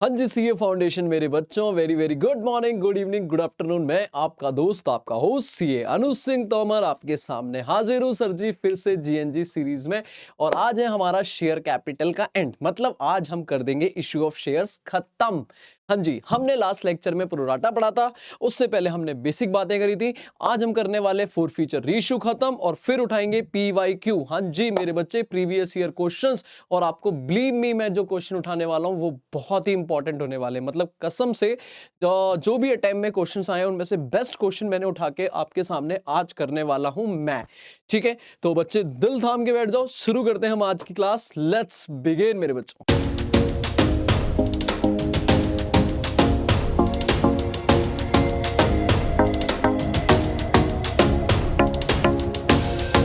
हाँ जी, CA foundation मेरे बच्चों, very very good morning, good evening, good afternoon. मैं आपका दोस्त, आपका होस्ट सीए अनुज सिंह तोमर आपके सामने हाजिर हूँ सर जी, फिर से जीएनजी सीरीज में। और आज है हमारा शेयर कैपिटल का एंड, मतलब आज हम कर देंगे इश्यू ऑफ शेयर्स खत्म। हाँ जी, हमने लास्ट लेक्चर में प्रोराटा पढ़ा था, उससे पहले हमने बेसिक बातें करी थी। आज हम करने वाले फोर फीचर रीइश्यू खत्म और फिर उठाएंगे पीवाईक्यू। हाँ जी मेरे बच्चे, प्रीवियस ईयर क्वेश्चंस। और आपको बिलीव मी, मैं जो क्वेश्चन उठाने वाला हूं वो बहुत ही इंपॉर्टेंट होने वाले हैं, मतलब कसम से। जो भी अटेम्प्ट में क्वेश्चंस आए उनमें से बेस्ट क्वेश्चन मैंने उठा के आपके सामने आज करने वाला हूं मैं। ठीक है, तो बच्चे दिल थाम के बैठ जाओ, शुरू करते हैं हम आज की क्लास। लेट्स बिगिन मेरे बच्चों।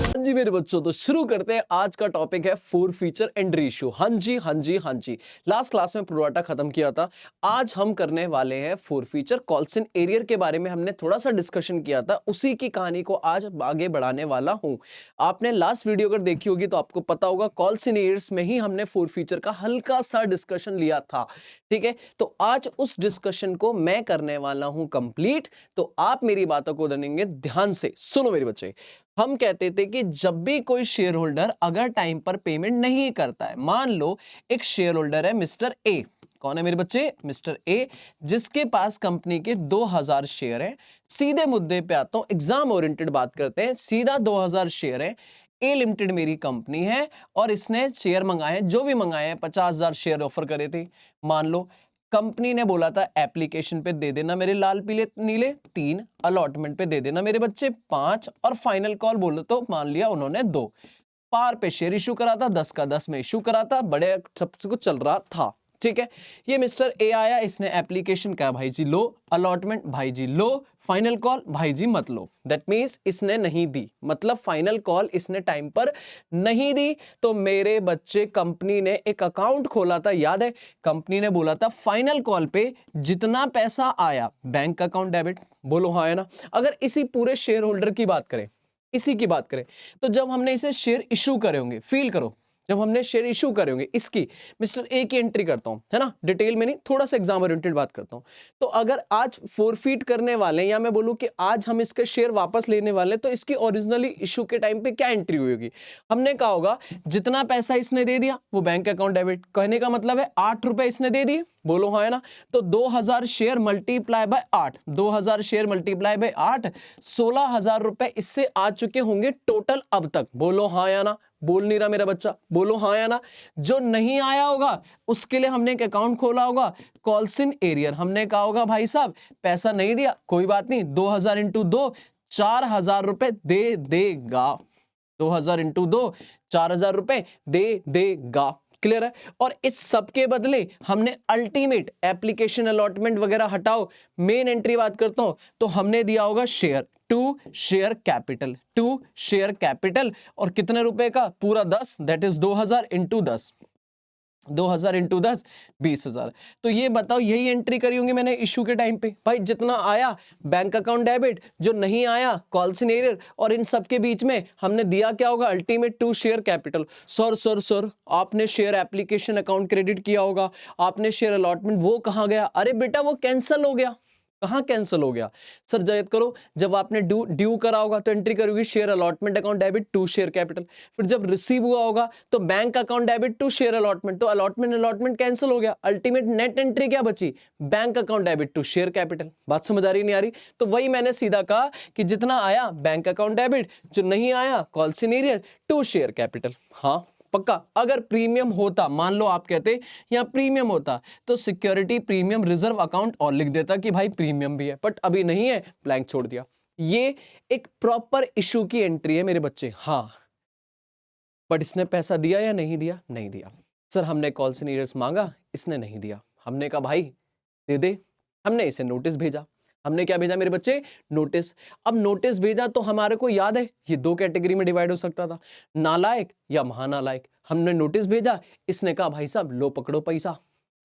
हाँ जी मेरे बच्चों, तो शुरू करते हैं। आज का टॉपिक है फोर फीचर एंड रेशियो। हाँ जी हाँ जी हाँ जी, लास्ट क्लास में प्रोराटा खत्म किया था। आज हम करने वाले हैं फोर फीचर। कॉल्सन एरियर के बारे में हमने थोड़ा सा डिस्कशन किया था, उसी की कहानी को आज आगे बढ़ाने वाला हूं। आपने लास्ट वीडियो अगर देखी होगी तो आपको पता होगा, कॉल्सन एरियर्स में ही हमने फोर फीचर का हल्का सा डिस्कशन लिया था। ठीक है, तो आज उस डिस्कशन को मैं करने वाला हूं कंप्लीट। तो आप मेरी बातों को सुनेंगे ध्यान से। सुनो मेरे बच्चे, हम कहते थे कि जब भी कोई शेयर होल्डर अगर टाइम पर पेमेंट नहीं करता है, मान लो एक शेयर होल्डर है मिस्टर ए। कौन है मेरे बच्चे? मिस्टर ए, जिसके पास कंपनी के 2000 शेयर हैं। सीधे मुद्दे पे आता हूं, एग्जाम ओरिएंटेड बात करते हैं। सीधा 2000 शेयर है। ए लिमिटेड मेरी कंपनी है और इसने शेयर मंगाए, जो भी मंगाए हैं, 50,000 शेयर ऑफर करे थे। मान लो कंपनी ने बोला था एप्लीकेशन पे दे देना मेरे लाल पीले नीले 3, अलॉटमेंट पे दे देना मेरे बच्चे 5, और फाइनल कॉल बोलो तो मान लिया उन्होंने 2। पार पे शेयर इशू करा था, 10 का 10 में इशू करा था, बड़े सब कुछ चल रहा था। ठीक है, ये मिस्टर ए आया, इसने एप्लीकेशन कहा भाई जी लो, अलॉटमेंट भाई जी लो, फाइनल कॉल भाई जी मत लो। दैट मींस इसने नहीं दी, मतलब फाइनल कॉल इसने टाइम पर नहीं दी। तो मेरे बच्चे, कंपनी ने एक अकाउंट खोला था, याद है? कंपनी ने बोला था फाइनल कॉल पे जितना पैसा आया बैंक अकाउंट डेबिट। बोलो हाँ है ना? अगर इसी पूरे शेयर होल्डर की बात करें, इसी की बात करें, तो जब हमने इसे शेयर इशू करे होंगे, फील करो, जब हमने शेयर इशू करे होंगे, इसकी मिस्टर ए की एंट्री करता हूं, है ना? डिटेल में नहीं, थोड़ा सा एग्जाम ओरिएंटेड बात करता हूं। तो अगर आज फोरफीट करने वाले हैं, या मैं बोलूं कि आज हम इसके शेयर वापस लेने वाले हैं, तो इसकी ओरिजिनली इशू के टाइम पे क्या एंट्री हुई होगी? हमने कहा होगा जितना पैसा इसने दे दिया वो बैंक अकाउंट डेबिट। कहने का मतलब है 8 रुपए इसने दे दिए। बोलो हाँ है ना? तो 2000 share multiply bye 8, 2000 share multiply bye 8, 16,000 रुपए इससे आ चुके होंगे टोटल अब तक। बोलो हाँ या ना? बोल नहीं रहा मेरा बच्चा, बोलो हाँ या ना? जो नहीं आया होगा उसके लिए हमने एक अकाउंट खोला होगा, कॉल्सन एरियर। हमने कहा होगा भाई साहब पैसा नहीं दिया, कोई बात नहीं, 2000 इंटू 2, 4,000 रुपए दे देगा। 2000 इंटू 2, 4,000 रुपए दे देगा। क्लियर है? और इस सब के बदले हमने अल्टीमेट एप्लीकेशन अलॉटमेंट वगैरह हटाओ, मेन एंट्री बात करता हूं, तो हमने दिया होगा share to share capital, to share capital. और कितने रुपए का? पूरा 10, दैट इज 2000 इंटू 10, 2000 इंटू 10, 20,000। तो ये बताओ, यही एंट्री करी होंगी मैंने इशू के टाइम पे। भाई जितना आया बैंक अकाउंट डेबिट, जो नहीं आया कॉल्सन एरियर, और इन सब के बीच में हमने दिया क्या होगा? Ultimate to share capital. Sir आपने शेयर एप्लीकेशन अकाउंट क्रेडिट किया होगा, आपने शेयर अलॉटमेंट, वो कहां गया? अरे बेटा वो कैंसिल हो गया। कहां कैंसिल हो गया? सर जयत करो, जब आपने ड्यू करा होगा तो एंट्री करोगे share allotment account debit to share capital. फिर जब रिसीव हुआ होगा तो bank account debit to share allotment, तो अलॉटमेंट कैंसिल हो गया। अल्टीमेट नेट एंट्री क्या बची? Bank account debit to share capital. बात समझ आ रही नहीं आ रही? तो वही मैंने सीधा कहा कि जितना आया बैंक अकाउंट डेबिट, जो नहीं आया calls in arrear to share capital. हाँ पक्का। अगर प्रीमियम होता, मान लो आप कहते यहां प्रीमियम होता, तो सिक्योरिटी प्रीमियम रिजर्व अकाउंट और लिख देता कि भाई प्रीमियम भी है, बट अभी नहीं है, ब्लैंक छोड़ दिया। ये एक प्रॉपर इशू की एंट्री है मेरे बच्चे। हाँ, बट इसने पैसा दिया या नहीं दिया? नहीं दिया। सर हमने कॉल्सन एरियर्स मांगा, इसने नहीं दिया। हमने कहा भाई दे दे, हमने इसे नोटिस भेजा। हमने क्या भेजा मेरे बच्चे? नोटिस। अब नोटिस भेजा तो हमारे को याद है ये दो कैटेगरी में डिवाइड हो सकता था, नालायक या महानालायक। हमने नोटिस भेजा, इसने कहा भाई साहब लो पकड़ो पैसा।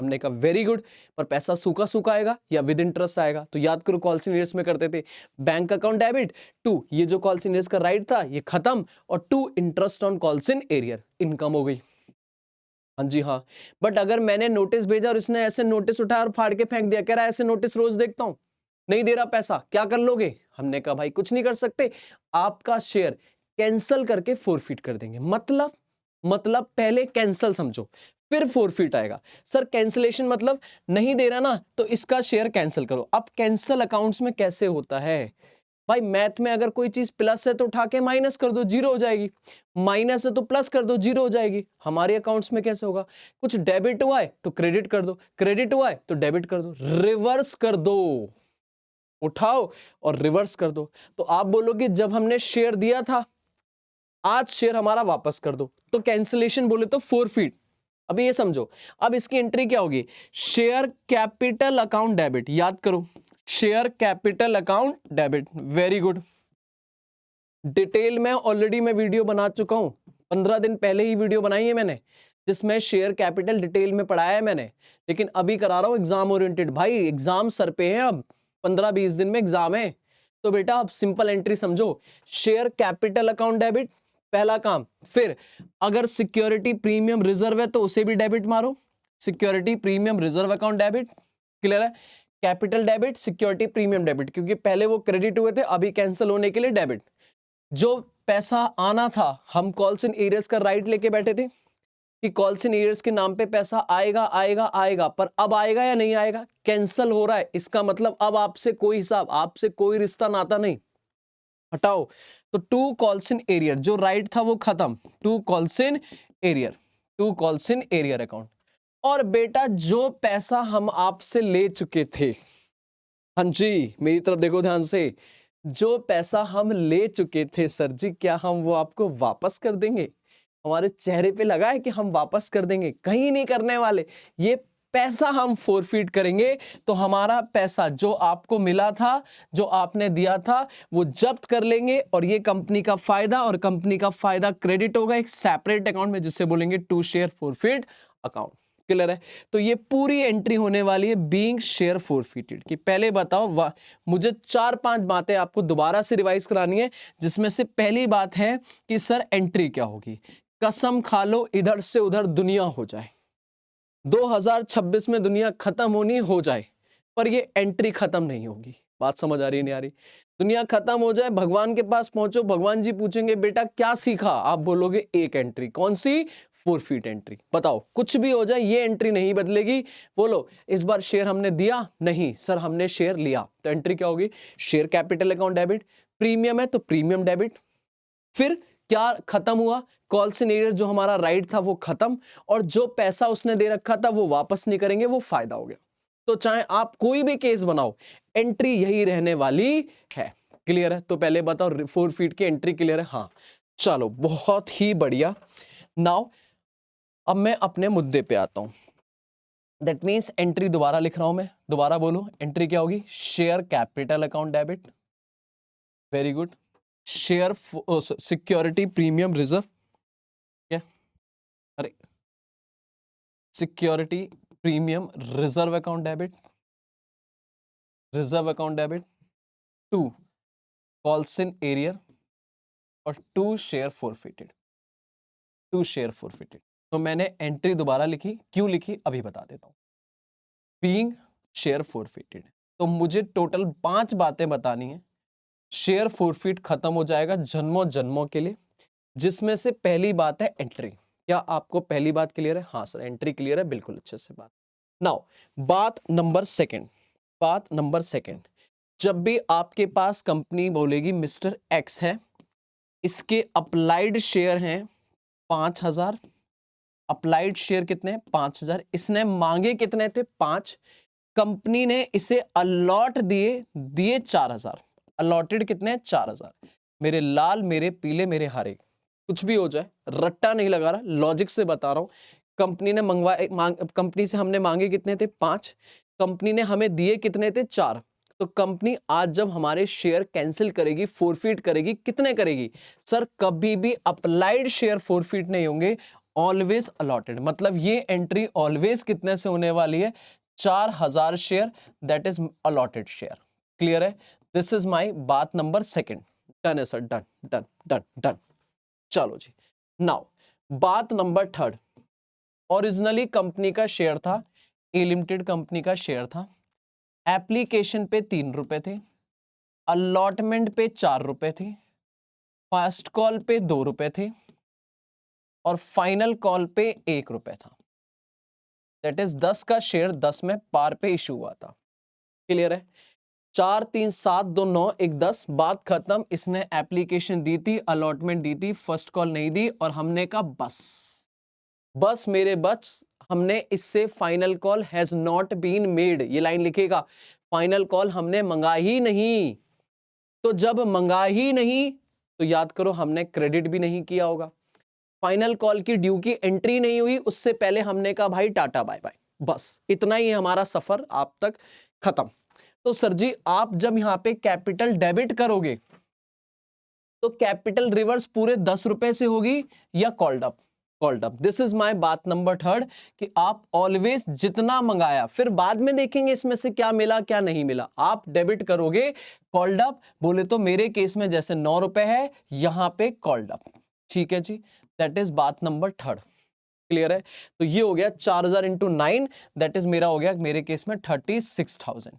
हमने कहा वेरी गुड, पर पैसा सूखा सूखा आएगा या विद इंटरेस्ट आएगा? तो याद करो कॉल्सन एरियर्स में करते थे बैंक अकाउंट डेबिट टू, ये जो कॉल्सन एरियर्स का राइट था ये खत्म, और to interest on calls in arrear, income हो गई। हाँ जी हाँ। बट अगर मैंने नोटिस भेजा और इसने ऐसे नोटिस उठाया और फाड़ के फेंक दिया, कह रहा है ऐसे नोटिस रोज देखता हूं, नहीं दे रहा पैसा, क्या कर लोगे? हमने कहा भाई कुछ नहीं कर सकते, आपका शेयर कैंसल करके फोरफिट कर देंगे। मतलब पहले कैंसल समझो, फिर फोरफिट आएगा। सर कैंसलेशन मतलब नहीं दे रहा ना, तो इसका शेयर कैंसिल करो। अब कैंसल अकाउंट्स में कैसे होता है भाई? मैथ में अगर कोई चीज प्लस है तो उठा के माइनस कर दो, जीरो हो जाएगी। माइनस है तो प्लस कर दो, जीरो हो जाएगी। हमारे अकाउंट्स में कैसे होगा? कुछ डेबिट हुआ है तो क्रेडिट कर दो, क्रेडिट हुआ है तो डेबिट कर दो, रिवर्स कर दो। उठाओ और रिवर्स कर दो। तो आप बोलोगे जब हमने शेयर दिया था, आज शेयर हमारा वापस कर दो, तो कैंसिलेशन बोले तो फोरफिट। अभी ये समझो, अब इसकी एंट्री क्या होगी? शेयर कैपिटल अकाउंट डेबिट, याद करो, share capital account debit. Very good. Detail में ऑलरेडी मैं वीडियो बना चुका हूं, 15 दिन पहले ही वीडियो बनाई है मैंने, जिसमें शेयर कैपिटल डिटेल में पढ़ाया है मैंने। लेकिन अभी करा रहा हूं एग्जाम ओरिएंटेड। भाई एग्जाम सर पे है, अब 15-20 दिन में एग्जाम है, तो बेटा आप सिंपल एंट्री समझो, शेयर कैपिटल अकाउंट डेबिट, पहला काम। फिर अगर सिक्योरिटी प्रीमियम रिजर्व है तो उसे भी डेबिट मारो, security premium reserve account debit. Clear है? Capital debit, security premium debit, क्योंकि पहले वो क्रेडिट हुए थे, अभी कैंसिल होने के लिए डेबिट। जो पैसा आना था, हम कॉल्स इन एरियर्स का राइट लेके बैठे थे कि कॉल्स इन एरियर्स के नाम पे पैसा आएगा आएगा आएगा, पर अब आएगा या नहीं आएगा? कैंसिल हो रहा है, इसका मतलब अब आपसे कोई हिसाब, आपसे कोई रिश्ता नाता नहीं। हटाओ। तो टू कॉल्स इन एरियर, जो राइट था वो खत्म, to calls in arrear, to calls in arrear account. और बेटा जो पैसा हम आपसे ले चुके थे, हाँ जी मेरी तरफ देखो ध्यान से, जो पैसा हम ले चुके थे सर जी, क्या हम वो आपको वापस कर देंगे? हमारे चेहरे पे लगा है कि हम वापस कर देंगे, कहीं नहीं करने वाले। ये पैसा हम फोरफिट करेंगे, तो हमारा पैसा जो आपको मिला था, जो आपने दिया था, वो जब्त कर लेंगे, और ये कंपनी का फायदा, और कंपनी का फायदा क्रेडिट होगा एक सेपरेट अकाउंट में, जिसे बोलेंगे to share forfeit account. Clear है? तो ये पूरी एंट्री होने वाली है बीइंग शेयर फोरफिटेड की। पहले बताओ, मुझे 4-5 बातें आपको दोबारा से रिवाइज करानी है, जिसमें से पहली बात है कि सर एंट्री क्या होगी? कसम खा लो इधर से उधर दुनिया हो जाए, 2026 में दुनिया खत्म होनी हो जाए, पर ये एंट्री खत्म नहीं होगी। बात समझ आ रही नहीं आ रही? दुनिया खत्म हो जाए, भगवान के पास पहुंचो, भगवान जी पूछेंगे बेटा क्या सीखा? आप बोलोगे एक एंट्री। कौन सी? Forfeit entry. बताओ, कुछ भी हो जाए ये एंट्री नहीं बदलेगी। बोलो, इस बार शेयर हमने दिया? नहीं सर हमने शेयर लिया। तो एंट्री क्या होगी? Share capital account debit. Premium है तो प्रीमियम डेबिट। फिर क्या खत्म हुआ? कॉल सिनेरियो, जो हमारा राइट था वो खत्म, और जो पैसा उसने दे रखा था वो वापस नहीं करेंगे, वो फायदा हो गया। तो चाहे आप कोई भी केस बनाओ, एंट्री यही रहने वाली है। क्लियर है? तो पहले बताओ फोरफिट की एंट्री क्लियर है? हाँ, चलो बहुत ही बढ़िया। नाउ अब मैं अपने मुद्दे पे आता हूं। दैट मीन्स एंट्री दोबारा लिख रहा हूं मैं, दोबारा बोलो एंट्री क्या होगी? Share capital account debit. Very good. Share security premium reserve, क्या? अरे, security premium reserve account debit, reserve account debit. To calls in arrear, और to share forfeited, to share forfeited. तो मैंने एंट्री दोबारा लिखी, क्यों लिखी अभी बता देता हूं। बीइंग शेयर फोरफिटेड, तो मुझे टोटल 5 बातें बतानी है। शेयर फोरफिट खत्म हो जाएगा जन्मों जन्मों के लिए, जिसमें से पहली बात है एंट्री। क्या आपको पहली बात क्लियर है? हाँ सर एंट्री क्लियर है, बिल्कुल अच्छे से बात। नाउ बात नंबर सेकंड, बात नंबर सेकंड, जब भी आपके पास कंपनी बोलेगी मिस्टर एक्स है, इसके अप्लाइड शेयर हैं 5000, अप्लाइड शेयर कितने? 5000। इसने मांगे कितने थे? 5। कंपनी ने इसे अलॉट दिए, दिए 4000। अलॉटेड कितने? 4000। मेरे लाल, मेरे पीले, मेरे हरे, कुछ भी हो जाए, रट्टा नहीं लगा रहा, लॉजिक से बता रहा हूं। कंपनी ने कंपनी से हमने मांगे कितने थे? 5। कंपनी ने हमें दिए कितने थे? 4। तो कंपनी आज जब हमारे शेयर कैंसिल करेगी, फोरफिट करेगी, कितने करेगी? सर कभी भी अप्लाइड शेयर फोरफिट नहीं होंगे, ऑलवेज अलॉटेड। मतलब ये एंट्री ऑलवेज कितने से होने वाली है? 4000 share, that is allotted share. Clear है? दिस इज माई बात नंबर सेकंड। डन है sir, done done done done. चलो जी, नाउ बात नंबर थर्ड, ओरिजिनली कंपनी का शेयर था, ए लिमिटेड कंपनी का शेयर था। एप्लीकेशन पे 3 रुपए थे, अलॉटमेंट पे 4 रुपए थे, फर्स्ट कॉल पे 2 रुपए थे और फाइनल कॉल पे 1 रुपए था। दैट इज 10 का शेयर 10 में पार पे इशू हुआ था। क्लियर है? 4 3 7 2 9 1 10, बात खत्म। इसने एप्लीकेशन दी थी, अलॉटमेंट दी थी, फर्स्ट कॉल नहीं दी और हमने कहा बस बस मेरे बस, हमने इससे final call has not been made, ये लाइन लिखेगा, फाइनल कॉल हमने मंगा ही नहीं। तो जब मंगा ही नहीं तो याद करो हमने क्रेडिट भी नहीं किया होगा। फाइनल कॉल की ड्यू की एंट्री नहीं हुई, उससे पहले हमने कहा भाई टाटा बाय बाय, बस इतना ही हमारा सफर आप तक खत्म। तो सर जी आप जब यहां पे कैपिटल डेबिट करोगे तो कैपिटल रिवर्स पूरे 10 रुपए से होगी या called up? Called up. This is my बात नंबर 3 कि आप ऑलवेज जितना मंगाया, फिर बाद में देखेंगे इसमें से क्या मिला क्या नहीं मिला, आप डेबिट करोगे कॉल्ड अप। बोले तो मेरे केस में जैसे 9 रुपए है, यहां पे कॉल्ड अप। ठीक है जी, दैट इज बात नंबर 3। क्लियर है? तो ये हो गया 4000 इंटू 9, दैट इज मेरा हो गया मेरे केस में 36,000।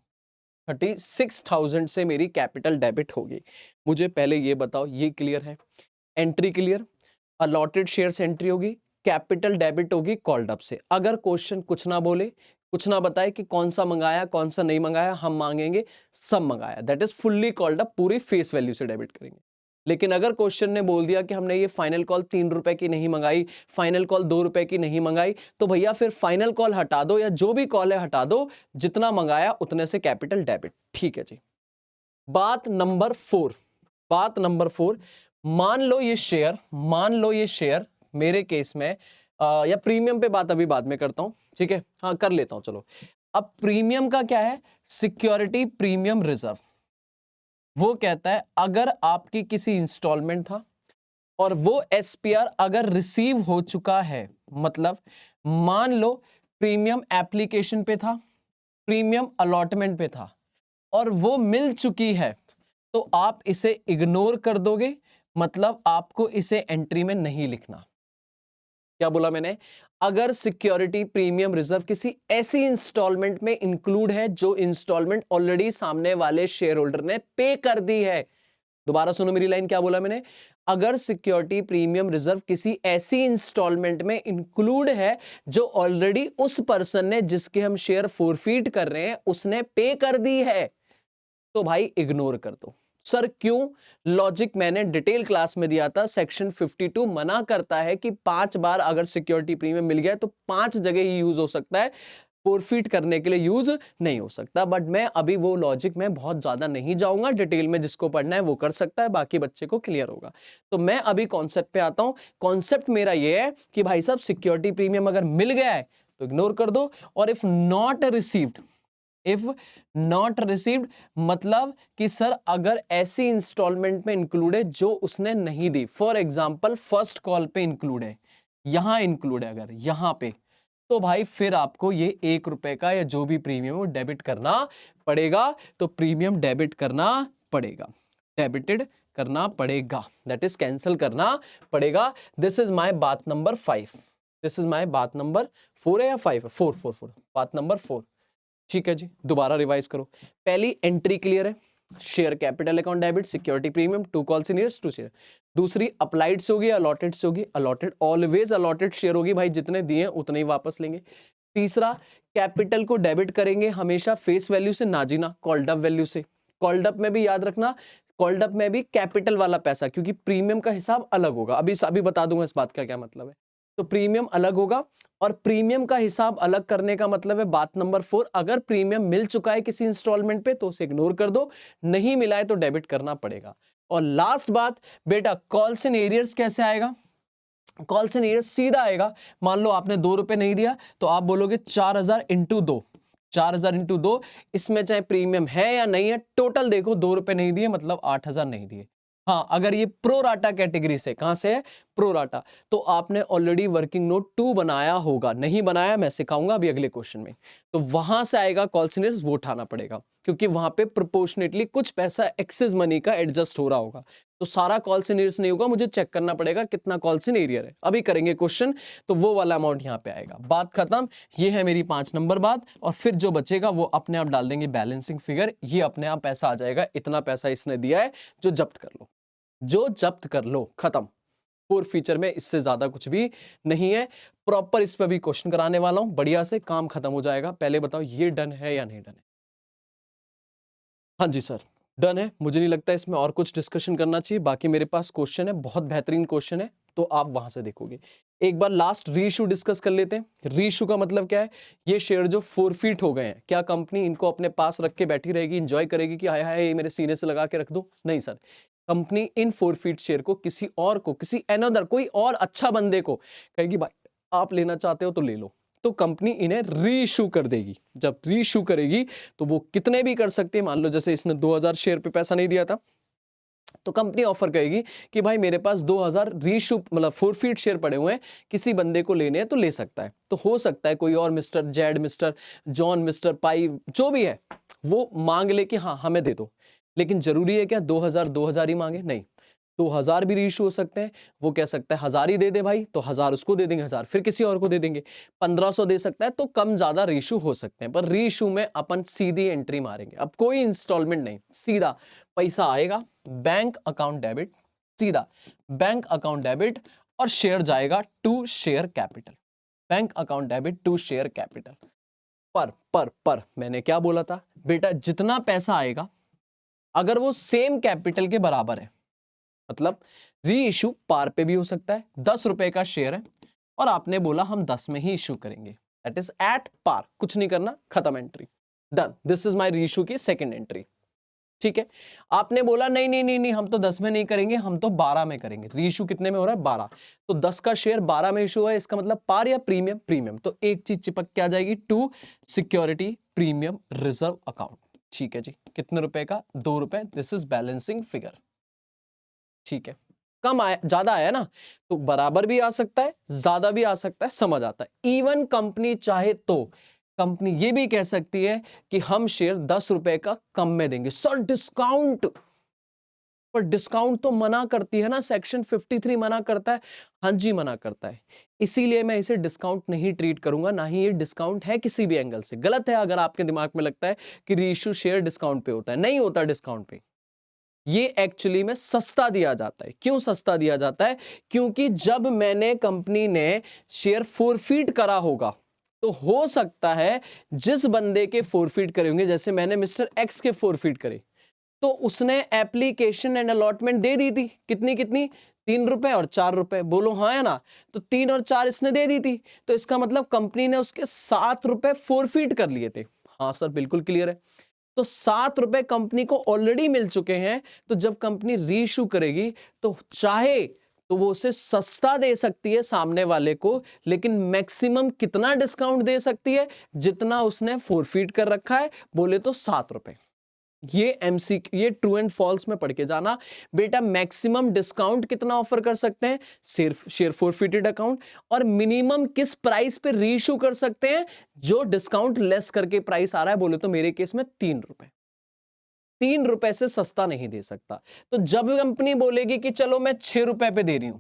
36,000 से मेरी कैपिटल डेबिट होगी। मुझे पहले ये बताओ, ये क्लियर है? Entry clear, allotted shares entry होगी, कैपिटल डेबिट होगी कॉल्ड अप से। अगर क्वेश्चन कुछ ना बोले, कुछ ना बताए कि कौन सा मंगाया कौन सा नहीं मंगाया, हम मांगेंगे सब मंगाया, that is fully called up, पूरी फेस वैल्यू से डेबिट करेंगे। लेकिन अगर क्वेश्चन ने बोल दिया कि हमने ये फाइनल कॉल 3 रुपए की नहीं मंगाई, फाइनल कॉल 2 रुपए की नहीं मंगाई, तो भैया फिर फाइनल कॉल हटा दो या जो भी कॉल है हटा दो, जितना मंगाया उतने से कैपिटल डेबिट। ठीक है जी। बात नंबर 4, बात नंबर 4, मान लो ये शेयर, मान लो ये शेयर मेरे केस में या प्रीमियम पे बात अभी बाद में करता हूं, ठीक है, हाँ कर लेता हूं चलो। अब प्रीमियम का क्या है? Security premium reserve. वो कहता है अगर आपकी किसी इंस्टॉलमेंट था और वो एसपीआर अगर रिसीव हो चुका है, मतलब मान लो प्रीमियम एप्लीकेशन पे था, प्रीमियम अलॉटमेंट पे था और वो मिल चुकी है, तो आप इसे इग्नोर कर दोगे, मतलब आपको इसे एंट्री में नहीं लिखना। क्या बोला मैंने? अगर सिक्योरिटी प्रीमियम रिजर्व किसी ऐसी इंस्टॉलमेंट में इंक्लूड है जो इंस्टॉलमेंट ऑलरेडी सामने वाले शेयर होल्डर ने पे कर दी है। दोबारा सुनो मेरी लाइन, क्या बोला मैंने? अगर सिक्योरिटी प्रीमियम रिजर्व किसी ऐसी इंस्टॉलमेंट में इंक्लूड है जो ऑलरेडी उस पर्सन ने जिसके हम शेयर फोरफीट कर रहे हैं उसने पे कर दी है, तो भाई इग्नोर कर दो। सर क्यों? लॉजिक मैंने डिटेल क्लास में दिया था। सेक्शन 52 मना करता है कि 5 बार अगर सिक्योरिटी प्रीमियम मिल गया तो 5 जगह ही यूज हो सकता है, फोरफीट करने के लिए यूज नहीं हो सकता। बट मैं अभी वो लॉजिक में बहुत ज्यादा नहीं जाऊंगा, डिटेल में जिसको पढ़ना है वो कर सकता है, बाकी बच्चे को क्लियर होगा। तो मैं अभी कॉन्सेप्ट पे आता हूं। कॉन्सेप्ट मेरा ये है कि भाई साहब सिक्योरिटी प्रीमियम अगर मिल गया है तो इग्नोर कर दो, और if not received, if not received मतलब कि सर अगर ऐसी इंस्टॉलमेंट में इंक्लूड है जो उसने नहीं दी, फॉर एग्जांपल फर्स्ट कॉल पे इंक्लूड है, यहां इंक्लूड है अगर यहां पे, तो भाई फिर आपको ये 1 रुपए का या जो भी प्रीमियम वो डेबिट करना पड़ेगा। तो प्रीमियम डेबिट करना पड़ेगा, डेबिटेड करना पड़ेगा, दैट इज कैंसिल करना पड़ेगा। दिस इज माय बात नंबर 5, दिस इज माय बात नंबर 4 है या 5 है? 4 बात नंबर 4। ठीक है जी, दोबारा रिवाइज करो। पहली एंट्री क्लियर है, share capital account debit, security premium, 2 calls in years 2 share. दूसरी अप्लाइड से होगी, अलॉटेड से होगी, अलॉटेड ऑलवेज अलॉटेड शेयर होगी भाई, जितने दिए उतने ही वापस लेंगे। तीसरा कैपिटल को डेबिट करेंगे हमेशा फेस वैल्यू से, ना जी ना कॉल्ड अप वैल्यू से। कॉल्ड अप में भी याद रखना, कॉल्ड अप में भी कैपिटल वाला पैसा, क्योंकि प्रीमियम का हिसाब अलग होगा, अभी बता दूंगा इस बात का क्या मतलब है। तो प्रीमियम अलग होगा, और प्रीमियम का हिसाब अलग करने का मतलब है बात नंबर 4, अगर प्रीमियम मिल चुका है किसी इंस्टॉलमेंट पे तो उसे इग्नोर कर दो, नहीं मिला है तो डेबिट करना पड़ेगा। और लास्ट बात बेटा, कॉल्स इन एरियर्स कैसे आएगा? कॉल्स इन एरियर्स सीधा आएगा। मान लो आपने 2 रुपए नहीं दिया तो आप बोलोगे 4000 इंटू 2, 4000 इंटू 2, इसमें चाहे प्रीमियम है या नहीं है, टोटल देखो 2 रुपए नहीं दिए मतलब 8000 नहीं दिए। हाँ, अगर ये प्रोराटा कैटेगरी से, कहां से है? प्रोराटा, तो आपने ऑलरेडी वर्किंग नोट 2 बनाया होगा, नहीं बनाया मैं सिखाऊंगा अभी अगले क्वेश्चन में, तो वहां से आएगा कॉल्स इन एरियर्स, वो उठाना पड़ेगा। क्योंकि वहां पे प्रोपोर्शनेटली कुछ पैसा एक्सेस मनी का एडजस्ट हो रहा होगा। तो सारा कॉल्स इन एरियर्स नहीं होगा, मुझे चेक करना पड़ेगा कितना कॉल्स इन एरियर है। अभी करेंगे क्वेश्चन, तो वो वाला अमाउंट यहाँ पे आएगा। बात खत्म। ये है मेरी 5 नंबर बात, और फिर जो बचेगा वो अपने आप डाल देंगे बैलेंसिंग फिगर। ये अपने आप पैसा आ जाएगा, इतना पैसा इसने दिया है, जो जब्त कर लो, जो जब्त कर लो, खत्म। फोर फीचर में इससे ज्यादा कुछ भी नहीं है। प्रॉपर इस पे भी क्वेश्चन कराने वाला हूं, बढ़िया से काम खत्म हो जाएगा। पहले बताओ ये डन है या नहीं डन है? हाँ जी सर, डन है। मुझे नहीं लगता इसमें और कुछ डिस्कशन करना चाहिए। बाकी मेरे पास क्वेश्चन है, बहुत बेहतरीन क्वेश्चन है, तो आप वहां से देखोगे। एक बार लास्ट रीइश्यू डिस्कस कर लेते हैं। रीइश्यू का मतलब क्या है? ये शेयर जो फोरफीट हो गए हैं, क्या कंपनी इनको अपने पास रख के बैठी रहेगी, इंजॉय करेगी कि हाय हाय ये मेरे सीने से लगा के रख दो? नहीं सर, कंपनी इन फोरफीट शेयर को किसी और को, किसी अनदर, कोई और अच्छा बंदे को कहेगी भाई आप लेना चाहते हो तो ले लो। तो कंपनी इन्हें रीइश्यू कर देगी। जब रीइश्यू करेगी तो वो कितने भी कर सकते हैं। मान लो जैसे इसने 2000 शेयर पे पैसा नहीं दिया था, तो कंपनी ऑफर करेगी कि भाई मेरे पास 2000 रीइश्यू मतलब फोरफीट शेयर पड़े हुए हैं, किसी बंदे को लेने हैं तो ले सकता है। तो हो सकता है कोई और mister Z, mister John, mister Pai, जो भी है, वो मांग ले कि हाँ हमें दे दो। लेकिन जरूरी है क्या 2000 ही मांगे? नहीं, 2000 भी रीइश्यू हो सकते हैं। वो कह सकता है 1000 ही दे दे भाई, तो 1000 उसको दे देंगे, 1000 फिर किसी और को दे देंगे। 1500 दे सकता है, तो कम ज्यादा रीइश्यू हो सकते हैं। पर रीइश्यू में अपन सीधी एंट्री मारेंगे, अब कोई इंस्टॉलमेंट नहीं, सीधा पैसा आएगा बैंक अकाउंट डेबिट, सीधा बैंक अकाउंट डेबिट, और शेयर जाएगा to share capital. Bank account debit to share capital. पर मैंने क्या बोला था बेटा, जितना पैसा आएगा अगर वो सेम कैपिटल के बराबर है, मतलब री इशू पार पे भी हो सकता है। 10 रुपए का शेयर है और आपने बोला हम 10 में ही इशू करेंगे, दैट इज एट पार, कुछ नहीं करना, खत्म, entry done. This is my री इशू की सेकंड एंट्री। ठीक है, आपने बोला नहीं नहीं नहीं नहीं हम तो 10 में नहीं करेंगे, हम तो 12 में करेंगे। री इशू कितने में हो रहा है? 12। तो 10 का शेयर 12 में इशू है, इसका मतलब पार या प्रीमियम? प्रीमियम। तो एक चीज चिपक के आ जाएगी, to security premium reserve account. ठीक है जी, कितने रुपए का? 2 रुपए। This is balancing figure. ठीक है, कम आया, ज्यादा आया ना, तो बराबर भी आ सकता है, ज्यादा भी आ सकता है, समझ आता है। इवन कंपनी चाहे तो कंपनी ये भी कह सकती है कि हम शेयर 10 रुपए का कम में देंगे। सर डिस्काउंट, पर डिस्काउंट तो मना करती है ना, सेक्शन 53 मना करता है। हाँ जी मना करता है, इसीलिए मैं इसे डिस्काउंट नहीं ट्रीट करूंगा, ना ही ये डिस्काउंट है किसी भी एंगल से। गलत है अगर आपके दिमाग में लगता है कि रीइश्यू शेयर डिस्काउंट पे होता है, नहीं होता डिस्काउंट पे। ये एक्चुअली में सस्ता दिया जाता है। क्यों सस्ता दिया जाता है? क्योंकि जब मैंने कंपनी ने शेयर फोरफीट करा होगा, तो हो सकता है जिस बंदे के फोरफीट करे होंगे, जैसे मैंने मिस्टर एक्स के फोरफीट करे, तो उसने एप्लीकेशन एंड अलॉटमेंट दे दी थी। कितनी कितनी? 3 रुपए और 4 रुपए। बोलो हाँ या ना? तो 3 और 4 इसने दे दी थी, तो इसका मतलब कंपनी ने उसके 7 रुपए फोरफीट कर लिए थे। हाँ सर बिल्कुल क्लियर है। तो 7 रुपए कंपनी को ऑलरेडी मिल चुके हैं, तो जब कंपनी रीइश्यू करेगी तो चाहे तो वो उसे सस्ता दे सकती है सामने वाले को, लेकिन मैक्सिमम कितना डिस्काउंट दे सकती है? जितना उसने फोरफीट कर रखा है, बोले तो 7 रुपए। ये ये ट्रू एंड फॉल्स में पढ़ के जाना बेटा। मैक्सिमम डिस्काउंट कितना ऑफर कर सकते हैं? सिर्फ शेयर फोरफिटेड अकाउंट। और मिनिमम किस प्राइस पे रीइश्यू कर सकते हैं? जो डिस्काउंट लेस करके प्राइस आ रहा है, बोले तो मेरे केस में 3 रुपए। 3 रुपए से सस्ता नहीं दे सकता। तो जब कंपनी बोलेगी कि चलो मैं 6 रुपए पे दे रही हूं,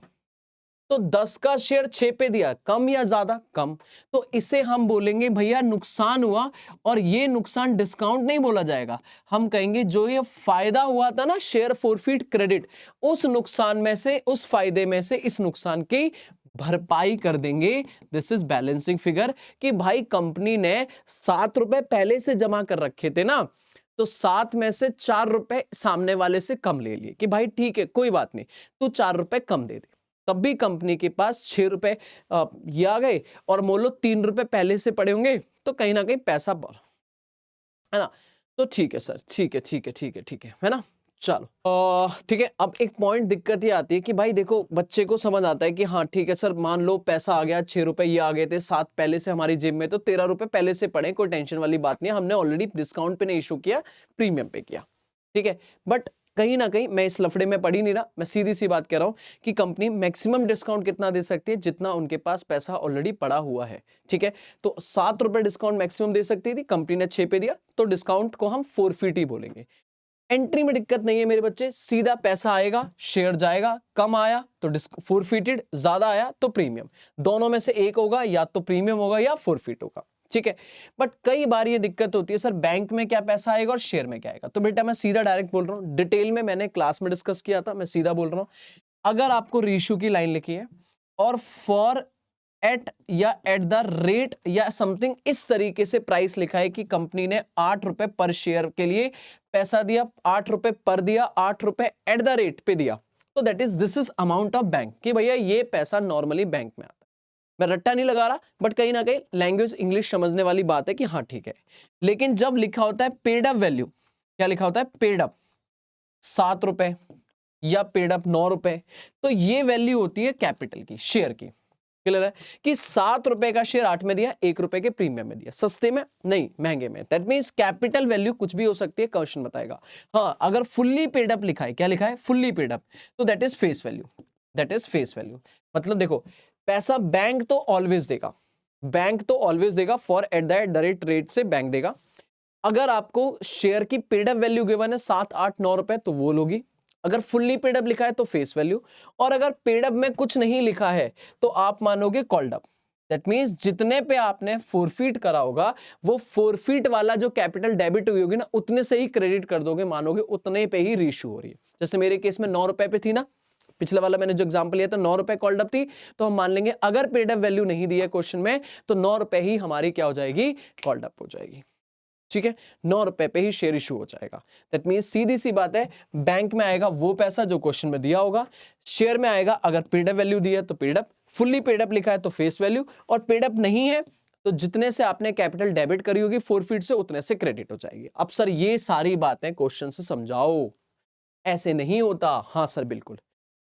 तो 10 का शेयर 6 पे दिया, कम या ज्यादा? कम। तो इसे हम बोलेंगे भैया नुकसान हुआ, और ये नुकसान डिस्काउंट नहीं बोला जाएगा, हम कहेंगे जो ये फायदा हुआ था ना, शेयर फोरफीट क्रेडिट, उस नुकसान में से, उस फायदे में से इस नुकसान की भरपाई कर देंगे। This is balancing figure. कि भाई कंपनी ने 7 रुपए पहले से जमा कर रखे थे ना, तो 7 में से 4 रुपए सामने वाले से कम ले लिए कि भाई ठीक है कोई बात नहीं, तू 4 रुपए कम दे दे। तब भी कंपनी के पास 6 रुपए ये आ गए, और मान लो 3 रुपए पहले से पड़े होंगे, तो कहीं ना कहीं पैसा बढ़, है ना? तो ठीक है सर, ठीक है ठीक है ठीक है ठीक है ना? चलो ठीक है। अब एक पॉइंट दिक्कत ये आती है कि भाई देखो, बच्चे को समझ आता है कि हाँ ठीक है सर, मान लो पैसा आ गया, 6 रुपए ये आ गए थे, 7 पहले से हमारी जेब में, तो 13 रुपए पहले से पड़े, कोई टेंशन वाली बात नहीं है, हमने ऑलरेडी डिस्काउंट पे नहीं इशू किया, प्रीमियम पे किया। ठीक है, बट कहीं ना कहीं मैं इस लफड़े में पढ़ ही नहीं रहा, मैं सीधी सी बात कह रहा हूं कि कंपनी मैक्सिमम डिस्काउंट कितना दे सकती है, जितना उनके पास पैसा ऑलरेडी पड़ा हुआ है। ठीक है, तो 7 रुपए डिस्काउंट मैक्सिमम दे सकती थी, कंपनी ने 6 पे दिया, तो डिस्काउंट को हम फोरफीट ही बोलेंगे। एंट्री में दिक्कत नहीं है मेरे बच्चे, सीधा पैसा आएगा, शेयर जाएगा, कम आया तो फोरफीटेड, ज्यादा आया तो प्रीमियम, दोनों में से एक होगा, या तो प्रीमियम होगा या फोरफीट होगा। ठीक है, बट कई बार ये दिक्कत होती है, सर बैंक में क्या पैसा आएगा और शेयर में क्या आएगा। तो बेटा मैं सीधा डायरेक्ट बोल रहा हूं, डिटेल में मैंने क्लास में डिस्कस किया था, मैं सीधा बोल रहा हूं, अगर आपको रेशियो की लाइन लिखी है और फॉर एट या एट द रेट या समथिंग इस तरीके से प्राइस लिखा है कि कंपनी ने 8 रुपए पर शेयर के लिए पैसा दिया, 8 रुपए पर दिया, 8 रुपए एट द रेट पे दिया, तो that is this is amount of bank, कि भैया ये पैसा नॉर्मली बैंक में आता है। मैं रट्टा नहीं लगा रहा, बट कहीं ना कहीं लैंग्वेज इंग्लिश समझने वाली बात है कि हाँ ठीक है। लेकिन जब लिखा होता है पेड अप वैल्यू, क्या लिखा होता है, पेड अप 7 रुपए या पेड अप 9 रुपए, तो ये वैल्यू होती है कैपिटल की, शेयर की। क्लियर है कि 7 रुपए का शेयर 8 में दिया, 1 रुपए के प्रीमियम में दिया, सस्ते में नहीं महंगे में। दैट मींस कैपिटल वैल्यू कुछ भी हो सकती है, क्वेश्चन बताएगा। हाँ, अगर फुल्ली पेड अप लिखा है, क्या लिखा है, फुल्ली पेड अप, तो that is face value, that is face value. मतलब देखो, पैसा बैंक तो ऑलवेज देगा, बैंक तो ऑलवेज देगा, फॉर एट द रेट से बैंक देगा। अगर आपको शेयर की पेड अप वैल्यू गिवन है 7, 8, 9 रुपए, तो वो लोगी। अगर फुल्ली पेड अप लिखा है तो फेस वैल्यू, और अगर पेड अप में कुछ नहीं लिखा है तो आप मानोगे कॉल्ड अप। दैट मींस जितने पे आपने फोरफीट करा होगा, वो फोरफीट वाला जो कैपिटल डेबिट हुई होगी ना, उतने से ही क्रेडिट कर दोगे, मानोगे उतने पे ही रेशियो हो रही है। जैसे मेरे केस में 9 रुपए पे थी ना, पिछला वाला मैंने जो एग्जांपल लिया था 9 रुपए कॉल्ड अप थी, तो हम मान लेंगे अगर पेड अप वैल्यू नहीं दी है क्वेश्चन में, तो 9 रुपए ही हमारी क्या हो जाएगी, कॉल्ड अप हो जाएगी। ठीक है, 9 रुपए पे ही शेयर इशू हो जाएगा। दैट मींस सीधी सी बात है, बैंक में आएगा वो पैसा जो क्वेश्चन में दिया होगा, शेयर में आएगा अगर पेड अप वैल्यू दी है तो paid up, fully paid up लिखा है तो फेस वैल्यू, और पेड अप नहीं है तो जितने से आपने कैपिटल डेबिट करी होगी फोरफीट से, उतने से क्रेडिट हो जाएगी। अब सर ये सारी बातें क्वेश्चन से समझाओ, ऐसे नहीं होता। हाँ सर बिल्कुल,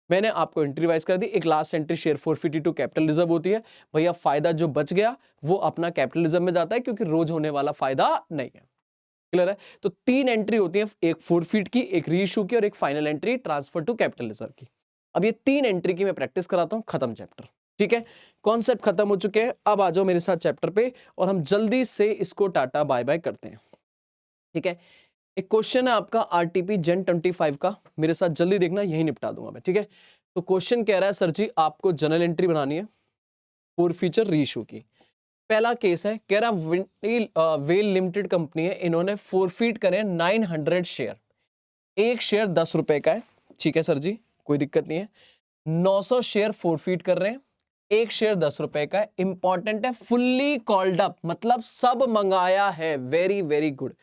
मैंने आपको एंट्री वाइज कर दी। एक last entry share forfeit to capital reserve होती है, भैया फायदा जो बच गया वो अपना कैपिटल रिजर्व में जाता है, क्योंकि रोज होने वाला फायदा नहीं है। क्लियर है, तो 3 एंट्री होती है, एक फोरफीट की, एक रीइश्यू की, और एक final entry transfer to capital reserve की। अब ये 3 एंट्री की मैं प्रैक्टिस कराता हूं, खत्म चैप्टर। ठीक है, कॉन्सेप्ट खत्म हो चुके हैं, अब आ जाओ मेरे साथ चैप्टर पे और हम जल्दी से इसको टाटा बाय बाय करते हैं। ठीक है, एक क्वेश्चन है आपका आरटीपी जेन 25 का, मेरे साथ जल्दी देखना, यही निपटा दूंगा मैं। ठीक है, तो क्वेश्चन कह रहा है सर जी आपको जनरल एंट्री बनानी है फोर फीचर रीइश्यू की। पहला केस है, कह रहा वेल लिमिटेड कंपनी है, इन्होंने फोरफीट करे 900 शेयर, एक शेयर 10 रुपए का है। ठीक है सर जी, कोई दिक्कत नहीं है। 900 शेयर फोरफीट कर रहे हैं, एक शेयर 10 रुपए का है। इंपॉर्टेंट है, फुल्ली कॉल्ड अप, मतलब सब मंगाया है। Very very good.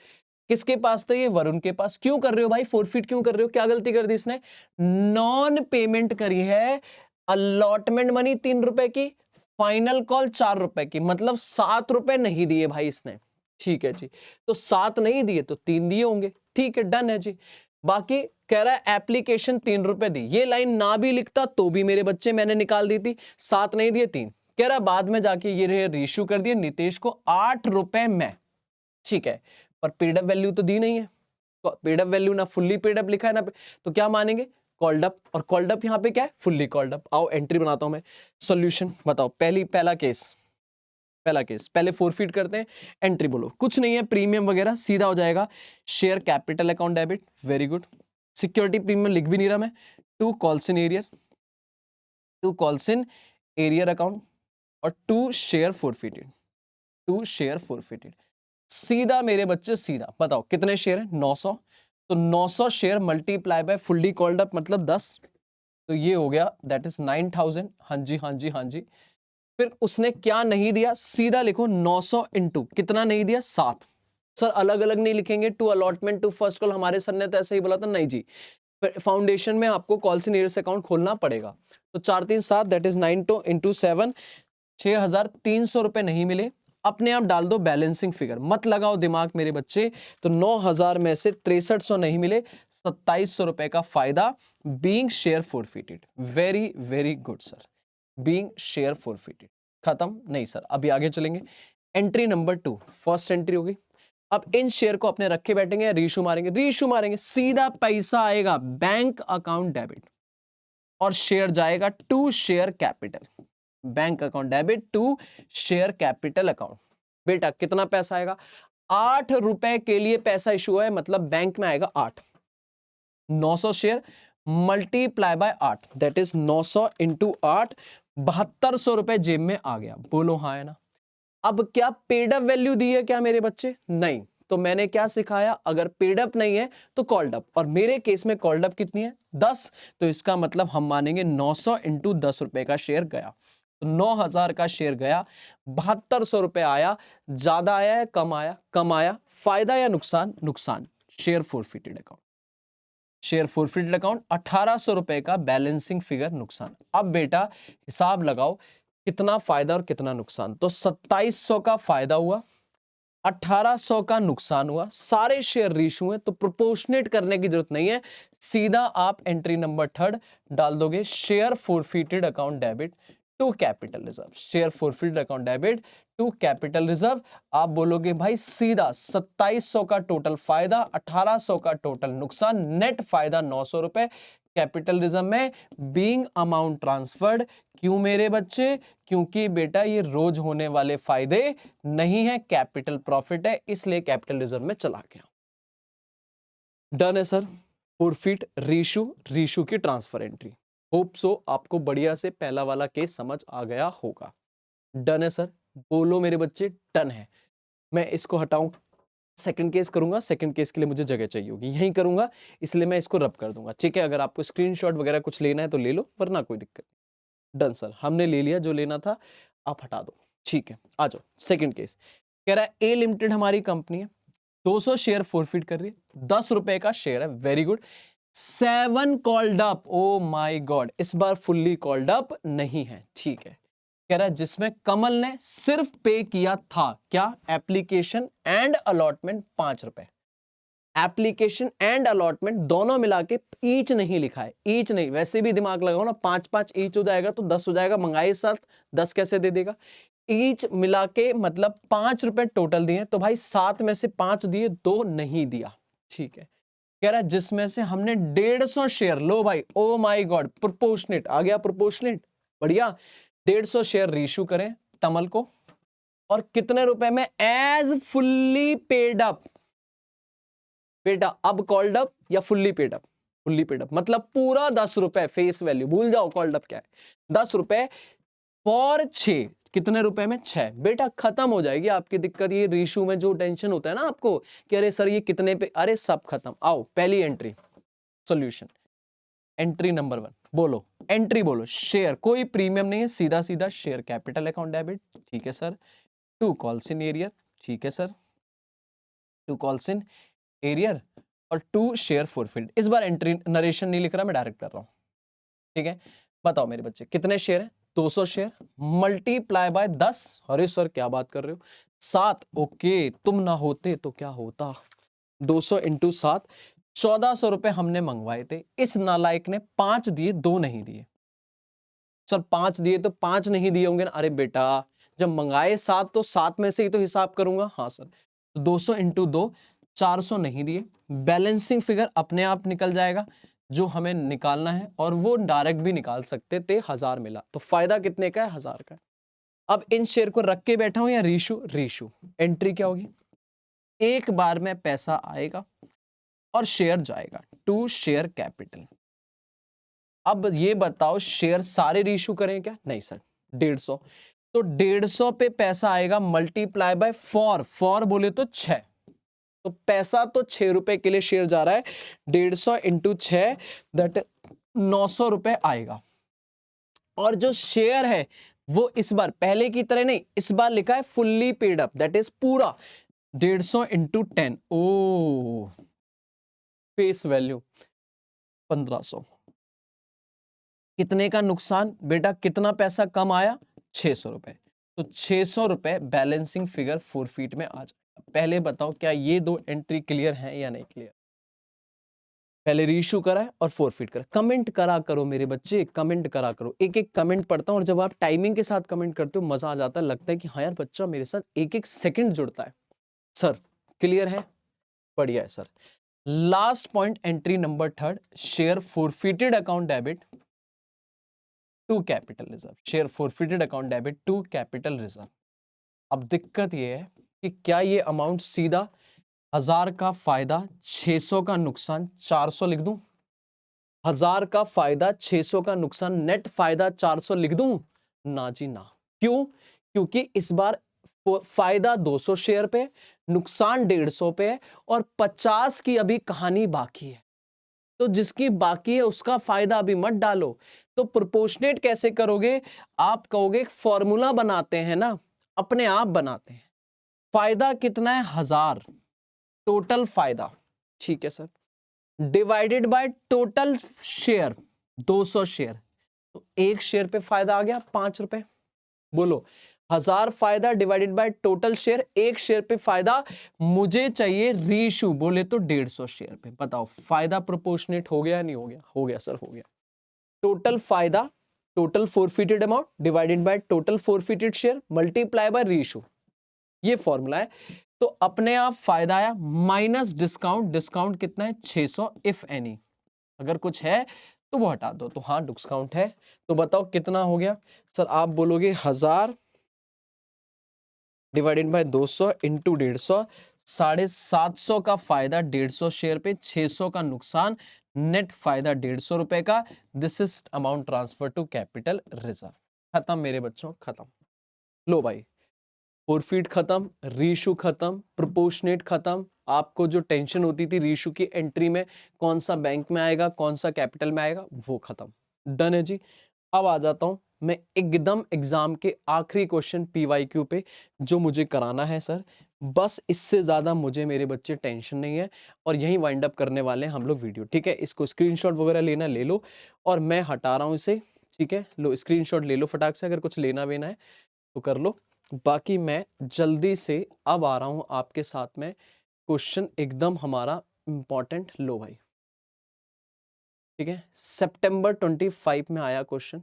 किसके पास था ये, वरुण के पास। क्यों कर रहे हो भाई फोरफीट, क्यों कर रहे हो, क्या गलती कर दी इसने, नॉन पेमेंट करी है, अलॉटमेंट मनी 3 रुपए की, फाइनल कॉल 4 रुपए की, मतलब 7 रुपए नहीं दिए भाई इसने। ठीक है जी, तो 7 नहीं दिए तो 3 दिए होंगे। ठीक है, डन है जी। बाकी कह रहा है एप्लीकेशन 3 रुपए दी, ये लाइन ना भी लिखता तो भी मेरे बच्चे मैंने निकाल दी थी, 7 नहीं दिए 3। कह रहा बाद में जाके ये रीइश्यू कर दिए नितेश को 8 रुपए में। ठीक है, पर पेड अप वैल्यू तो दी नहीं है, तो पेड अप वैल्यू ना फुल्ली पेड अप लिखा है ना, तो क्या मानेंगे, कॉल्ड अप। और कॉल्ड अप यहाँ पे क्या है, फुल्ली कॉल्ड अप। आओ एंट्री बनाता हूं मैं, सॉल्यूशन बताओ। पहला केस पहले फोरफीट करते हैं, एंट्री बोलो। कुछ नहीं है, प्रीमियम वगैरह सीधा हो जाएगा, share capital account debit, very good. Security premium लिख भी नहीं रहा मैं, to calls in arrear account, और टू शेयर फोरफीटेड। सीधा मेरे बच्चे सीधा बताओ कितने शेयर है, 900। तो 900 share multiply bye fully called up मतलब 10, तो ये हो गया दैट इज 9000। हाँ जी हाँ जी हाँ जी। फिर उसने क्या नहीं दिया, सीधा लिखो 900 इंटू कितना नहीं दिया, 7। सर अलग अलग नहीं लिखेंगे, to allotment to first call, हमारे सर ने तो ऐसे ही बोला था, नहीं जी। फाउंडेशन में आपको कॉल्स इन एरियर्स अकाउंट खोलना पड़ेगा। तो 4 3 7 दैट इज 9 इंटू 7, 6300 रुपए नहीं मिले। अपने आप डाल दो बैलेंसिंग फिगर, मत लगाओ दिमाग मेरे बच्चे। तो 9000 में से 6300 नहीं मिले, 2700 रुपए का फायदा, being share forfeited. Very very good sir, being share forfeited. खत्म नहीं सर, अभी आगे चलेंगे। एंट्री नंबर 2, फर्स्ट एंट्री होगी, अब इन शेयर को अपने रखे बैठेंगे या रीइश्यू मारेंगे? रीइश्यू मारेंगे। सीधा पैसा आएगा बैंक अकाउंट डेबिट और शेयर जाएगा to share capital. Bank account debit to share capital account. बेटा कितना पैसा आएगा? 8 रुपए के लिए पैसा इशू है, मतलब बैंक में आएगा 8। 900 share multiply bye 8, that is 900 into 8, 7200 रुपए जेब में आ गया। बोलो हाँ है ना? अब क्या पेड अप वैल्यू दी है क्या मेरे बच्चे? नहीं। तो मैंने क्या सिखाया? अगर पेड अप नहीं है तो कॉल्ड अप, और मेरे केस में कॉल्ड अप कितनी है? 10। तो इसका मतलब हम मानेंगे 900 इंटू 10 रुपए का शेयर गया, तो 9000 का शेयर गया, 7200 रुपए आया। ज्यादा आया या कम आया? कम आया। फायदा या नुकसान? नुकसान। Share forfeited account, share forfeited account 1800 रुपए का बैलेंसिंग फिगर नुकसान। अब बेटा हिसाब लगाओ कितना फायदा और कितना नुकसान। तो 2700 का फायदा हुआ, 1800 का नुकसान हुआ। सारे शेयर रीइश्यू हैं तो प्रोपोर्शनेट करने की जरूरत नहीं है, सीधा आप एंट्री नंबर 3 डाल दोगे, share forfeited account debit to capital reserve. Share forfeited account debit to capital reserve. आप बोलोगे भाई सीधा 2700 का टोटल फायदा, 1800 का टोटल नुकसान, नेट फायदा 900 रुपए कैपिटल रिजर्व में बीइंग अमाउंट ट्रांसफर्ड। क्यों मेरे बच्चे? क्योंकि बेटा ये रोज होने वाले फायदे नहीं है, कैपिटल प्रॉफिट है, इसलिए कैपिटल रिजर्व में चला गया। डन है सर। फोरफिट रीइश्यू, रीइश्यू की ट्रांसफर एंट्री। होप सो आपको बढ़िया से पहला वाला केस समझ आ गया होगा। डन है सर? बोलो मेरे बच्चे डन है। मैं इसको हटाऊं, सेकंड केस करूंगा। सेकंड केस के लिए मुझे जगह चाहिए होगी, यहीं करूंगा, इसलिए मैं इसको रब कर दूंगा। ठीक है, अगर आपको स्क्रीनशॉट वगैरह कुछ लेना है तो ले लो, वरना कोई दिक्कत नहीं। डन सर, हमने ले लिया जो लेना था, आप हटा दो। ठीक है, आ जाओ। सेकंड केस कह रहा है ए लिमिटेड हमारी कंपनी है, 200 शेयर फोरफिट कर रही है, 10 रुपए का शेयर है। Very good. 7 called up. Oh my God, इस बार फुल्ली कॉल्ड अप नहीं है। ठीक है, कह रहा है जिसमें कमल ने सिर्फ पे किया था क्या? एप्लीकेशन एंड अलॉटमेंट 5 रुपए। एप्लीकेशन एंड अलॉटमेंट दोनों मिला के ईच नहीं लिखा है, ईच नहीं। वैसे भी दिमाग लगाओ ना, 5-5 ईच हो जाएगा तो 10 हो जाएगा, मंगाए साथ 10 कैसे दे देगा? ईच मिला के मतलब 5 रुपए टोटल दिए, तो भाई 7 में से 5 दिए, 2 नहीं दिया। ठीक है, कह रहा है जिसमें से हमने 150 शेयर, लो भाई, ओ माय गॉड, प्रोपोर्शनेट आ गया, प्रोपोर्शनेट, बढ़िया। 150 शेयर रीइश्यू करें टमल को, और कितने रुपए में? As fully paid up. बेटा अब कॉल्ड अप या fully paid up? Fully paid up, मतलब पूरा 10 रुपए फेस वैल्यू, भूल जाओ कॉल्ड अप क्या है। 10 रुपए फॉर 6, कितने रुपए में? 6। बेटा खत्म हो जाएगी आपकी दिक्कत। ये रीइश्यू में जो टेंशन होता है ना आपको कि अरे सर ये कितने पे, अरे सब खत्म। आओ पहली एंट्री, सॉल्यूशन। एंट्री नंबर 1 बोलो, एंट्री बोलो। शेयर, कोई प्रीमियम नहीं है, सीधा सीधा शेयर कैपिटल अकाउंट डेबिट। ठीक है sir. To calls in arrear. ठीक है sir, to calls in arrear और टू शेयर फोरफिट। इस बार एंट्री नरेशन नहीं लिख रहा, मैं डायरेक्ट कर रहा हूं। ठीक है, बताओ मेरे बच्चे कितने शेयर है? 200 शेयर मल्टीप्लाई बाय 10। अरे सर क्या बात कर रहे हो? 7। ओके, तुम ना होते तो क्या होता? 200 इंटू 7, 1400 रुपए हमने मंगवाए थे। इस नालायक ने 5 दिए, 2 नहीं दिए। सर 5 दिए तो 5 नहीं दिए होंगे ना? अरे बेटा जब मंगाए 7 तो 7 में से ही तो हिसाब करूंगा। हाँ सर, तो 200 इंटू 2, 400 नहीं दिए। बैलेंसिंग फिगर अपने आप निकल जाएगा जो हमें निकालना है, और वो डायरेक्ट भी निकाल सकते थे, 1000 मिला। तो फायदा कितने का है? 1000 का। अब इन शेयर को रख के बैठा हूं या रीइश्यू? रीइश्यू। एंट्री क्या होगी? एक बार में पैसा आएगा और शेयर जाएगा टू शेयर कैपिटल। अब ये बताओ शेयर सारे रीइश्यू करें क्या? नहीं सर, 150। तो 150 पे पैसा आएगा मल्टीप्लाई बाय 4, 4 बोले तो 6। तो पैसा तो 6 रुपए के लिए शेयर जा रहा है, 150 इंटू 6, दैट 900 रुपए आएगा। और जो शेयर है वो इस बार पहले की तरह नहीं, इस बार लिखा है fully paid up, that is पूरा 150 इंटू 10। ओ फेस वैल्यू 1500। कितने का नुकसान? बेटा कितना पैसा कम आया? 600 रुपए। तो 600 रुपए बैलेंसिंग फिगर फोरफिट में आ जाएगा। पहले बताओ क्या ये दो एंट्री क्लियर है या नहीं क्लियर? पहले रीइश्यू करा है और फोरफिट करा। कमेंट करा करो मेरे बच्चे, कमेंट करा करो। एक एक कमेंट पढ़ता हूं, और जब आप टाइमिंग के साथ कमेंट करते हो मजा आ जाता है, लगता है कि हाँ यार बच्चा मेरे साथ एक एक सेकंड जुड़ता है। सर क्लियर है? बढ़िया है sir. Last point, entry number third, share forfeited account debit to capital reserve. Share forfeited account debit to capital reserve. अब दिक्कत ये है कि क्या ये अमाउंट सीधा 1000 का फायदा 600 का नुकसान 400 लिख दूं? 1000 का फायदा 600 का नुकसान नेट फायदा 400 लिख दूं? ना जी ना। क्यों? क्योंकि इस बार फायदा 200 शेयर पे, नुकसान 150 पे है और 50 की अभी कहानी बाकी है। तो जिसकी बाकी है उसका फायदा अभी मत डालो। तो प्रोपोर्शनेट कैसे करोगे? आप कहोगे फॉर्मूला बनाते हैं ना, अपने आप बनाते हैं। फायदा कितना है? 1000 टोटल फायदा, ठीक है sir, divided by total share 200 share, तो एक शेयर पे फायदा आ गया 5 रुपए। बोलो, 1000 फायदा डिवाइडेड बाय टोटल शेयर, एक शेयर पे फायदा, मुझे चाहिए रीइश्यू, बोले तो 150 शेयर पे। बताओ फायदा प्रोपोर्शनेट हो गया नहीं हो गया? हो गया सर, हो गया। टोटल फायदा, total forfeited amount divided by total forfeited share multiply bye reissue, ये फॉर्मूला है। तो अपने आप फायदा आया माइनस डिस्काउंट, डिस्काउंट कितना है? 600 इफ एनी, अगर कुछ है तो वो हटा दो। तो हाँ डिस्काउंट है। तो बताओ कितना हो गया सर? आप बोलोगे 1000 डिवाइडेड बाय 200 इंटू 150, 750 का फायदा 150 शेयर पे, 600 का नुकसान, नेट फायदा 150 रुपए का। This is amount transfer to capital reserve. खत्म मेरे बच्चों, खत्म। लो भाई, फोरफीट खत्म, रीइश्यू खत्म, प्रोपोर्शनेट खत्म। आपको जो टेंशन होती थी रीइश्यू की एंट्री में कौन सा बैंक में आएगा, कौन सा कैपिटल में आएगा, वो खत्म। डन है जी। अब आ जाता हूं मैं एकदम एग्जाम के आखिरी क्वेश्चन पीवाईक्यू पे, जो मुझे कराना है सर। बस इससे ज्यादा मुझे मेरे बच्चे टेंशन नहीं है, और यही वाइंड अप करने वाले हैं हम लोग वीडियो। ठीक है, इसको स्क्रीनशॉट वगैरह लेना ले लो, और मैं हटा रहा हूं इसे। ठीक है, लो स्क्रीनशॉट ले लो फटाक से, अगर कुछ लेना वेना है तो कर लो। बाकी मैं जल्दी से अब आ रहा हूं आपके साथ में क्वेश्चन एकदम हमारा इंपॉर्टेंट। लो भाई, ठीक है, सितंबर 25 में आया क्वेश्चन,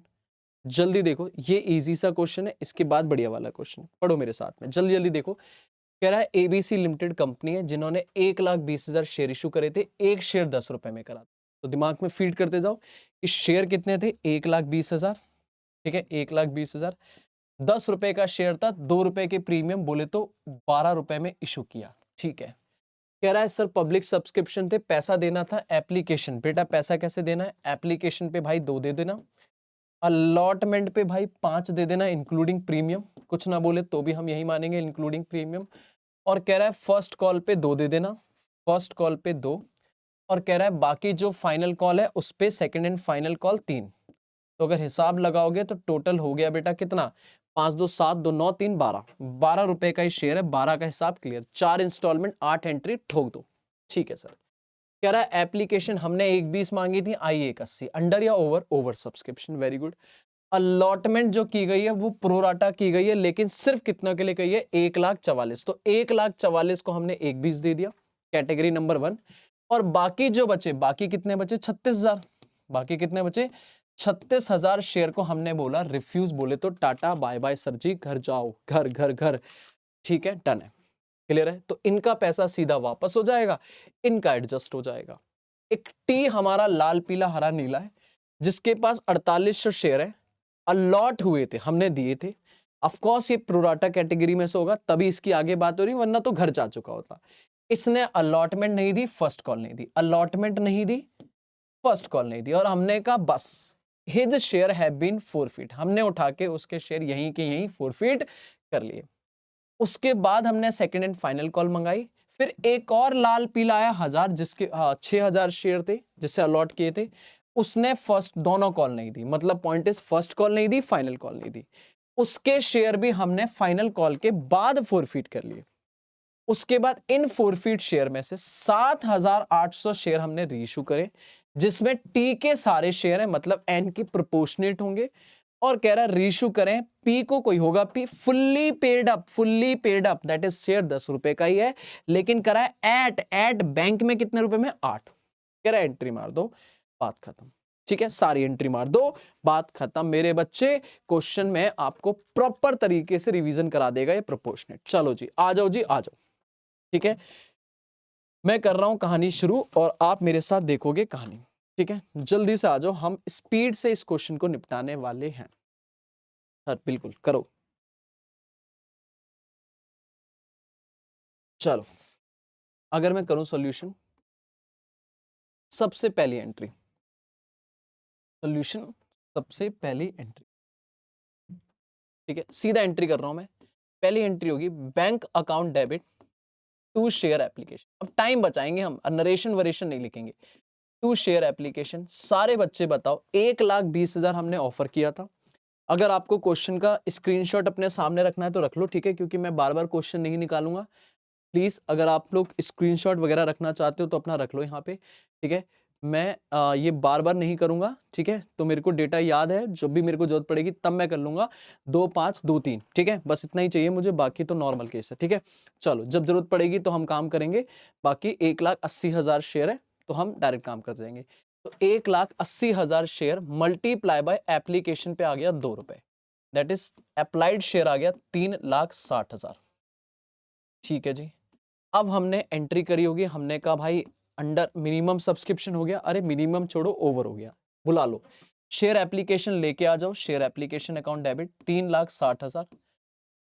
जल्दी देखो। ये इजी सा क्वेश्चन है, इसके बाद बढ़िया वाला क्वेश्चन पढ़ो मेरे साथ में, जल्दी जल्दी देखो। कह रहा है एबीसी लिमिटेड कंपनी है जिन्होंने 1,20,000 शेयर इशू करे थे, एक शेयर 10 रुपए में करा। तो दिमाग में फीड करते जाओ कि शेयर कितने थे? 1,20,000। ठीक है, 1,20,000, 10 रुपए का शेयर था, 2 रुपए के प्रीमियम, बोले तो 12 रुपए में इशू किया। ठीक है, कह रहा है सर पब्लिक सब्सक्रिप्शन थे, पैसा देना था एप्लीकेशन। बेटा पैसा कैसे देना है? एप्लीकेशन पे भाई 2 दे देना, अलॉटमेंट पे भाई 5 दे देना इंक्लूडिंग प्रीमियम। कुछ ना बोले तो भी हम यही मानेंगे इंक्लूडिंग प्रीमियम। और कह रहा है फर्स्ट कॉल पे 2 दे देना, फर्स्ट कॉल पे 2। और कह रहा है बाकी जो फाइनल कॉल है उस पे सेकंड एंड फाइनल कॉल 3। तो अगर हिसाब लगाओगे तो टोटल हो गया बेटा कितना? 5 2 7 2 9 3 12, 12 रुपए का ही शेयर है, 12 का हिसाब क्लियर। 4 इंस्टॉलमेंट 8 एंट्री ठोक दो। ठीक है सर। कह रहा है एप्लीकेशन हमने 1,20 मांगी थी, आई 1,80, अंडर या over? Over subscription, very good. Allotment जो की गई है वो प्रोराटा की गई है, लेकिन सिर्फ कितना के लिए कही है? 1,44,000। तो 1,44,000 को हमने 1,20 दे दिया, कैटेगरी नंबर 1। और बाकी जो बचे, बाकी कितने बचे? 36,000। बाकी कितने बचे? 36,000 शेयर को हमने बोला रिफ्यूज, बोले तो टाटा बाय बाय सर जी, घर जाओ, घर घर घर। ठीक है, डन है, क्लियर है। तो इनका पैसा सीधा वापस हो जाएगा, इनका एडजस्ट हो जाएगा। एक टी हमारा लाल पीला हरा नीला है, जिसके पास 4800 शेयर है, अलॉट हुए थे, हमने दिए थे। ऑफ कोर्स ये प्रोराटा कैटेगरी में से होगा, तभी इसकी आगे बात हो रही, वरना तो घर जा चुका होता। इसने अलॉटमेंट नहीं दी, फर्स्ट कॉल नहीं दी, अलॉटमेंट नहीं दी, फर्स्ट कॉल नहीं दी, और हमने कहा बस his share have been forfeit, हमने उठा के उसके शेयर यहीं के यहीं फोरफिट कर लिए। उसके बाद हमने सेकंड एंड फाइनल कॉल मंगाई। फिर एक और लाल पीला आया 1000, जिसके 6,000 शेयर थे जिससे अलॉट किए थे, उसने फर्स्ट दोनों कॉल नहीं दी, मतलब पॉइंट इज फर्स्ट कॉल नहीं दी, फाइनल कॉल नहीं दी। उसके शेयर भी हमने फाइनल कॉल के बाद फोरफिट कर लिए। उसके बाद इन फोरफिट शेयर में से 7,800 शेयर हमने रीइश्यू करे, जिसमें टी के सारे शेयर हैं, मतलब एन की प्रोपोर्शनेट होंगे। और कह रहा है रीइश्यू करें पी को, कोई होगा P, fully paid up, fully paid up, that is share 10 रुपए का ही है, लेकिन कह रहा है एट बैंक में कितने रुपए में? 8। कह रहा है एंट्री मार दो, बात खत्म। ठीक है, सारी एंट्री मार दो, बात खत्म मेरे बच्चे। क्वेश्चन में आपको प्रॉपर तरीके से रिवीजन करा देगा ये प्रोपोर्शनेट। चलो जी आ जाओ जी, आ जाओ। ठीक है, मैं कर रहा हूं कहानी शुरू और आप मेरे साथ देखोगे कहानी। ठीक है, जल्दी से आ जाओ, हम स्पीड से इस क्वेश्चन को निपटाने वाले हैं। हाँ बिल्कुल करो। चलो, अगर मैं करूं सॉल्यूशन, सबसे पहली एंट्री, सॉल्यूशन सबसे पहली एंट्री। ठीक है, सीधा एंट्री कर रहा हूं मैं। पहली एंट्री होगी bank account debit to share application. अब टाइम बचाएंगे हम, नरेशन वरेशन नहीं लिखेंगे। टू शेयर एप्लीकेशन, सारे बच्चे बताओ, 1,20,000 हमने ऑफर किया था। अगर आपको क्वेश्चन का स्क्रीनशॉट अपने सामने रखना है तो रख लो, ठीक है, क्योंकि मैं बार बार क्वेश्चन नहीं निकालूंगा। प्लीज अगर आप लोग स्क्रीनशॉट वगैरह रखना चाहते हो तो अपना रख लो यहाँ पे। ठीक है, मैं ये बार बार नहीं करूंगा। ठीक है, तो मेरे को डेटा याद है, जब भी मेरे को जरूरत पड़ेगी तब मैं कर लूंगा। 2 5 2 3, ठीक है, बस इतना ही चाहिए मुझे, बाकी तो नॉर्मल केस है। ठीक है, चलो जब जरूरत पड़ेगी तो हम काम करेंगे। बाकी 1,80,000 शेयर है तो हम डायरेक्ट काम कर जाएंगे। तो 1,80,000 शेयर मल्टीप्लाई बाय एप्लीकेशन पे आ गया 2 रुपए, दैट इज अप्लाइड शेयर आ गया 3,60,000। ठीक है जी, अब हमने एंट्री करी होगी, हमने कहा भाई अंडर मिनिमम सब्सक्रिप्शन हो गया, अरे मिनिमम छोड़ो ओवर हो गया, बुला लो। शेयर एप्लीकेशन लेके आ जाओ, शेयर एप्लीकेशन अकाउंट डेबिट 3,60,000,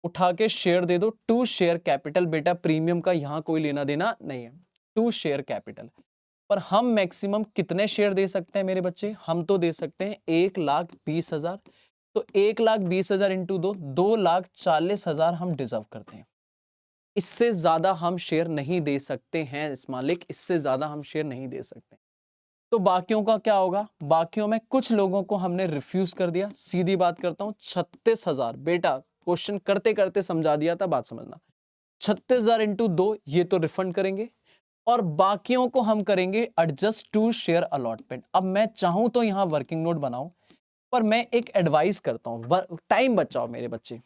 उठा के शेयर दे दो टू शेयर कैपिटल। बेटा प्रीमियम का यहां कोई लेना देना नहीं है, टू शेयर कैपिटल। पर हम मैक्सिमम कितने शेयर दे सकते हैं मेरे बच्चे? हम तो दे सकते हैं 1,20,000। तो 1,20,000 इंटू 2,40,000 हम डिजर्व करते हैं। इससे ज्यादा हम शेयर नहीं दे सकते हैं इस मालिक, इससे ज्यादा हम शेयर नहीं दे सकते। तो बाकियों का क्या होगा? बाकियों में कुछ लोगों को हमने रिफ्यूज कर दिया। सीधी बात करता हूं, 36,000। बेटा क्वेश्चन करते करते समझा दिया था, बात समझना। 36,000 इंटू 2, ये तो रिफंड करेंगे, और बाकियों को हम करेंगे एडजस्ट टू शेयर अलॉटमेंट। अब मैं चाहूं तो यहां वर्किंग नोट बनाऊं, पर मैं एक एडवाइस करता हूं, टाइम बचाओ मेरे बच्चे।